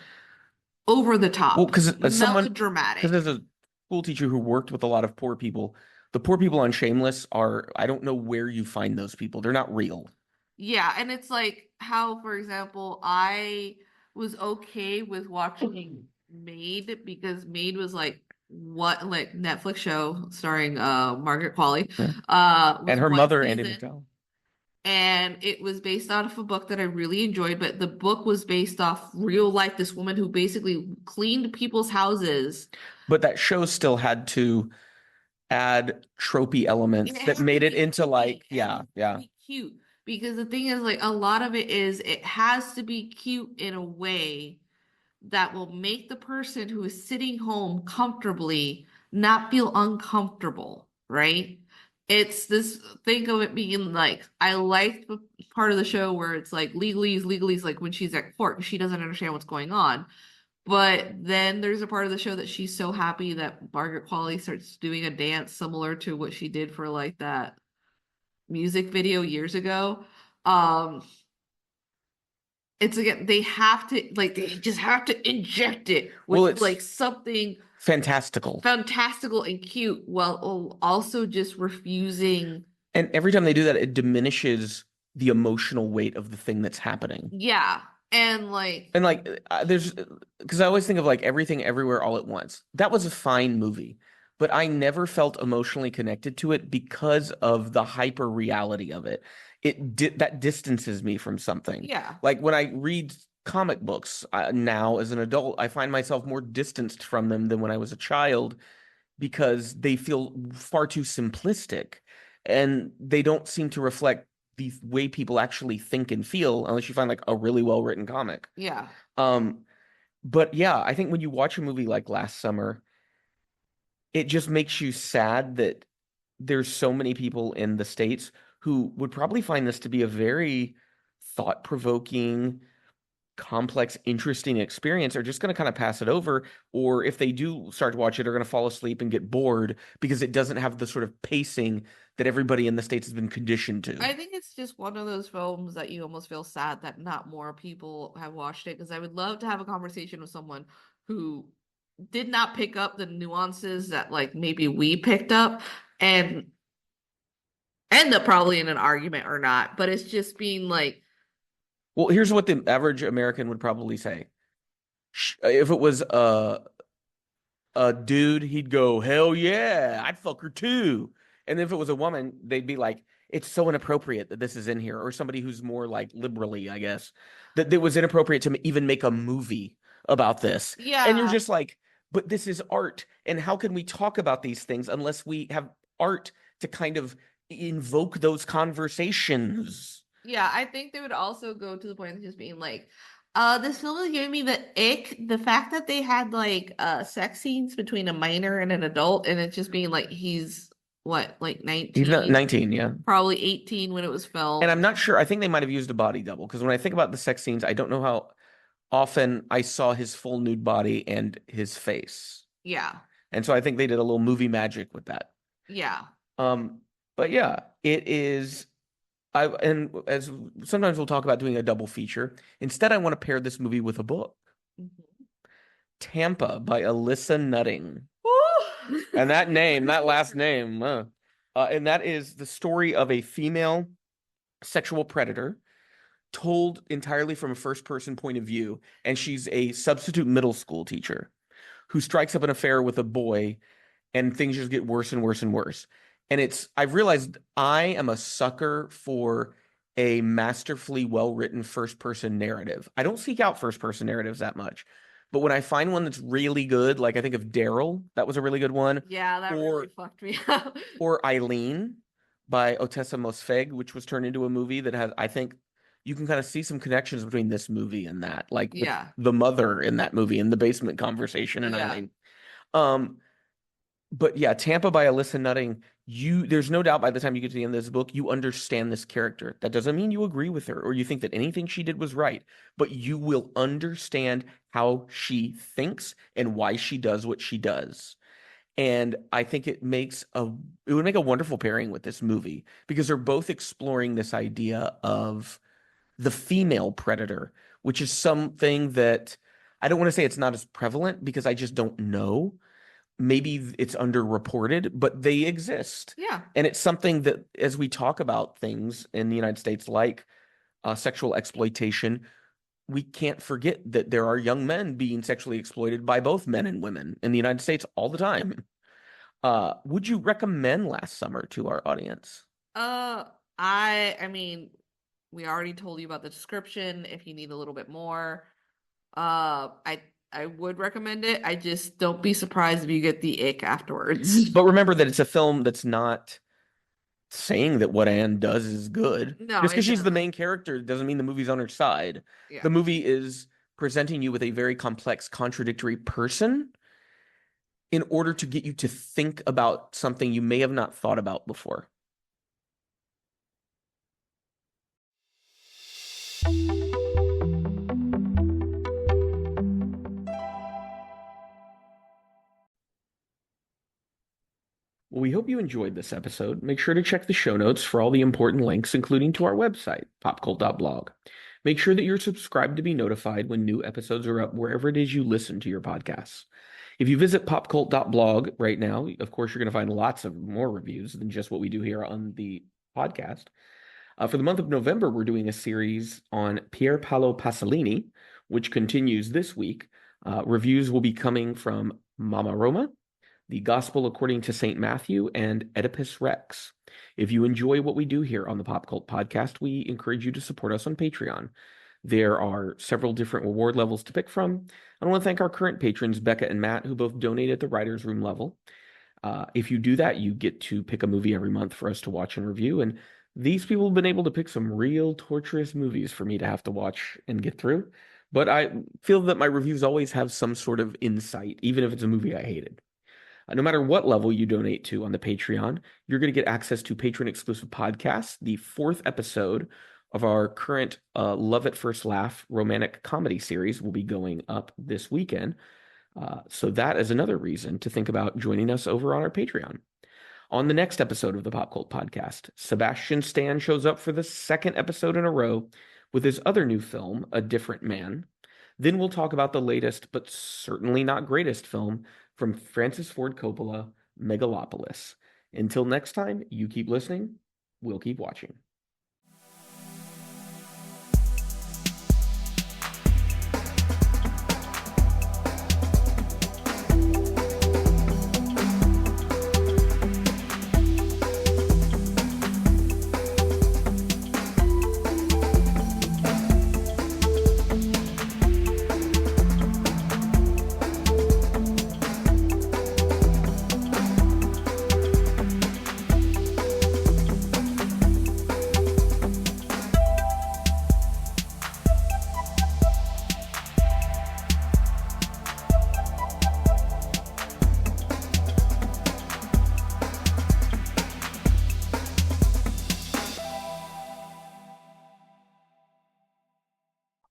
over the top. Well, because melodramatic. Because as a school teacher who worked with a lot of poor people, the poor people on Shameless I don't know where you find those people. They're not real. Yeah, and it's like how, for example, I was okay with watching Maid because Maid was like Netflix show starring Margaret Qualley. And her mother, Andie MacDowell. And it was based off a book that I really enjoyed, but the book was based off real life, this woman who basically cleaned people's houses. But that show still had to add tropey elements that made it into like, cute. Because the thing is, like, a lot of it has to be cute in a way that will make the person who is sitting home comfortably not feel uncomfortable, right? It's this think of it being like I like the part of the show where it's like legalese, like when she's at court, she doesn't understand what's going on. But then there's a part of the show that she's so happy that Margaret Qualley starts doing a dance similar to what she did for like that music video years ago. Um, it's again, they have to like they just have to inject it Well, with it's like something fantastical. fantastical and cute while also just refusing. And every time they do that, it diminishes the emotional weight of the thing that's happening. Yeah. And like there's because I always think of like Everything Everywhere All at Once. That was a fine movie, but I never felt emotionally connected to it because of the hyper reality of it. That distances me from something. yeah. Like when I read comic books now as an adult, I find myself more distanced from them than when I was a child because they feel far too simplistic and they don't seem to reflect the way people actually think and feel unless you find like a really well written comic. Yeah. Um, but yeah, I think when you watch a movie like Last Summer, it just makes you sad that there's so many people in the States who would probably find this to be a very thought-provoking, complex, interesting experience, are just going to kind of pass it over. Or if they do start to watch it, are going to fall asleep and get bored because it doesn't have the sort of pacing that everybody in the States has been conditioned to. I think it's just one of those films that you almost feel sad that not more people have watched it because I would love to have a conversation with someone who did not pick up the nuances that like maybe we picked up and end up probably in an argument or not, but it's just being like, Well, here's what the average American would probably say. If it was a dude, he'd go, "Hell yeah, I'd fuck her too." And if it was a woman, they'd be like, "It's so inappropriate that this is in here." Or somebody who's more like liberally, I guess, that it was inappropriate to even make a movie about this. And you're yeah, just like, "But this is art, and how can we talk about these things unless we have art to kind of invoke those conversations?" yeah, I think they would also go to the point of just being like, this film is giving me the ick. The fact that they had like sex scenes between a minor and an adult, and it's just being like he's what, like He's not 19, 19, yeah. probably 18 when it was And filmed. I'm not sure. I think they might have used a body double because when I think about the sex scenes, I don't know how often I saw his full nude body and his face. Yeah, And so I think they did a little movie magic with that. yeah. Um, but yeah, it is. And as sometimes we'll talk about doing a double feature. Instead, I want to pair this movie with a book, Mhm. Tampa by Alyssa Nutting. Woo! And that name, that last name, and that is the story of a female sexual predator told entirely from a first person point of view. And she's a substitute middle school teacher who strikes up an affair with a boy, and things just get worse and worse and worse. And I've realized I am a sucker for a masterfully well written first person narrative. I don't seek out first person narratives that much. But when I find one that's really good, like I think of Daryl, that was a really good one. Yeah, that really fucked me up. Or Eileen by Otessa Mosfeg, which was turned into a movie that has, I think, you can kind of see some connections between this movie and that, like with Yeah, the mother in that movie in the basement conversation and yeah, Eileen. But yeah, Tampa by Alyssa Nutting, there's no doubt by the time you get to the end of this book, you understand this character. That doesn't mean you agree with her or you think that anything she did was right, but you will understand how she thinks and why she does what she does. And I think it would make a wonderful pairing with this movie because they're both exploring this idea of the female predator, which is something that I don't want to say it's not as prevalent because I just don't know. Maybe it's underreported, but they exist. yeah. And it's something that as we talk about things in the United States like sexual exploitation, we can't forget that there are young men being sexually exploited by both men and women in the United States all the time. Would you recommend Last Summer to our audience? I mean, we already told you about the description. If you need a little bit more, I would recommend it. I just don't be surprised if you get the ick afterwards. But remember that it's a film that's not saying that what Anne does is good. No, Just it because she's the doesn't. main character doesn't mean the movie's on her side. Yeah. The movie is presenting you with a very complex, contradictory person in order to get you to think about something you may have not thought about before. Well, we hope you enjoyed this episode. Make sure to check the show notes for all the important links, including to our website, popcult.blog. Make sure that you're subscribed to be notified when new episodes are up wherever it is you listen to your podcasts. If you visit popcult.blog right now, of course, you're going to find lots of more reviews than just what we do here on the podcast. For the month of November, we're doing a series on Pier Paolo Pasolini, which continues this week. Reviews will be coming from Mama Roma, The Gospel According to St. Matthew, and Oedipus Rex. If you enjoy what we do here on the Pop Cult Podcast, we encourage you to support us on Patreon. There are several different reward levels to pick from. I want to thank our current patrons, Becca and Matt, who both donate at the Writers Room level. If you do that, you get to pick a movie every month for us to watch and review. And these people have been able to pick some real torturous movies for me to have to watch and get through. But I feel that my reviews always have some sort of insight, even if it's a movie I hated. No matter what level you donate to on the Patreon, you're going to get access to patron-exclusive podcasts. The 4th episode of our current Love at First Laugh romantic comedy series will be going up this weekend. So that is another reason to think about joining us over on our Patreon. On the next episode of the Pop Cult Podcast, Sebastian Stan shows up for the 2nd episode in a row with his other new film, A Different Man. Then we'll talk about the latest, but certainly not greatest film from Francis Ford Coppola, Megalopolis. Until next time, you keep listening, we'll keep watching.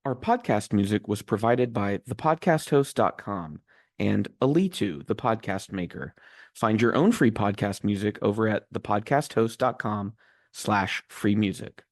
Our podcast music was provided by thepodcasthost.com and Alitu, the podcast maker. Find your own free podcast music over at thepodcasthost.com/free music.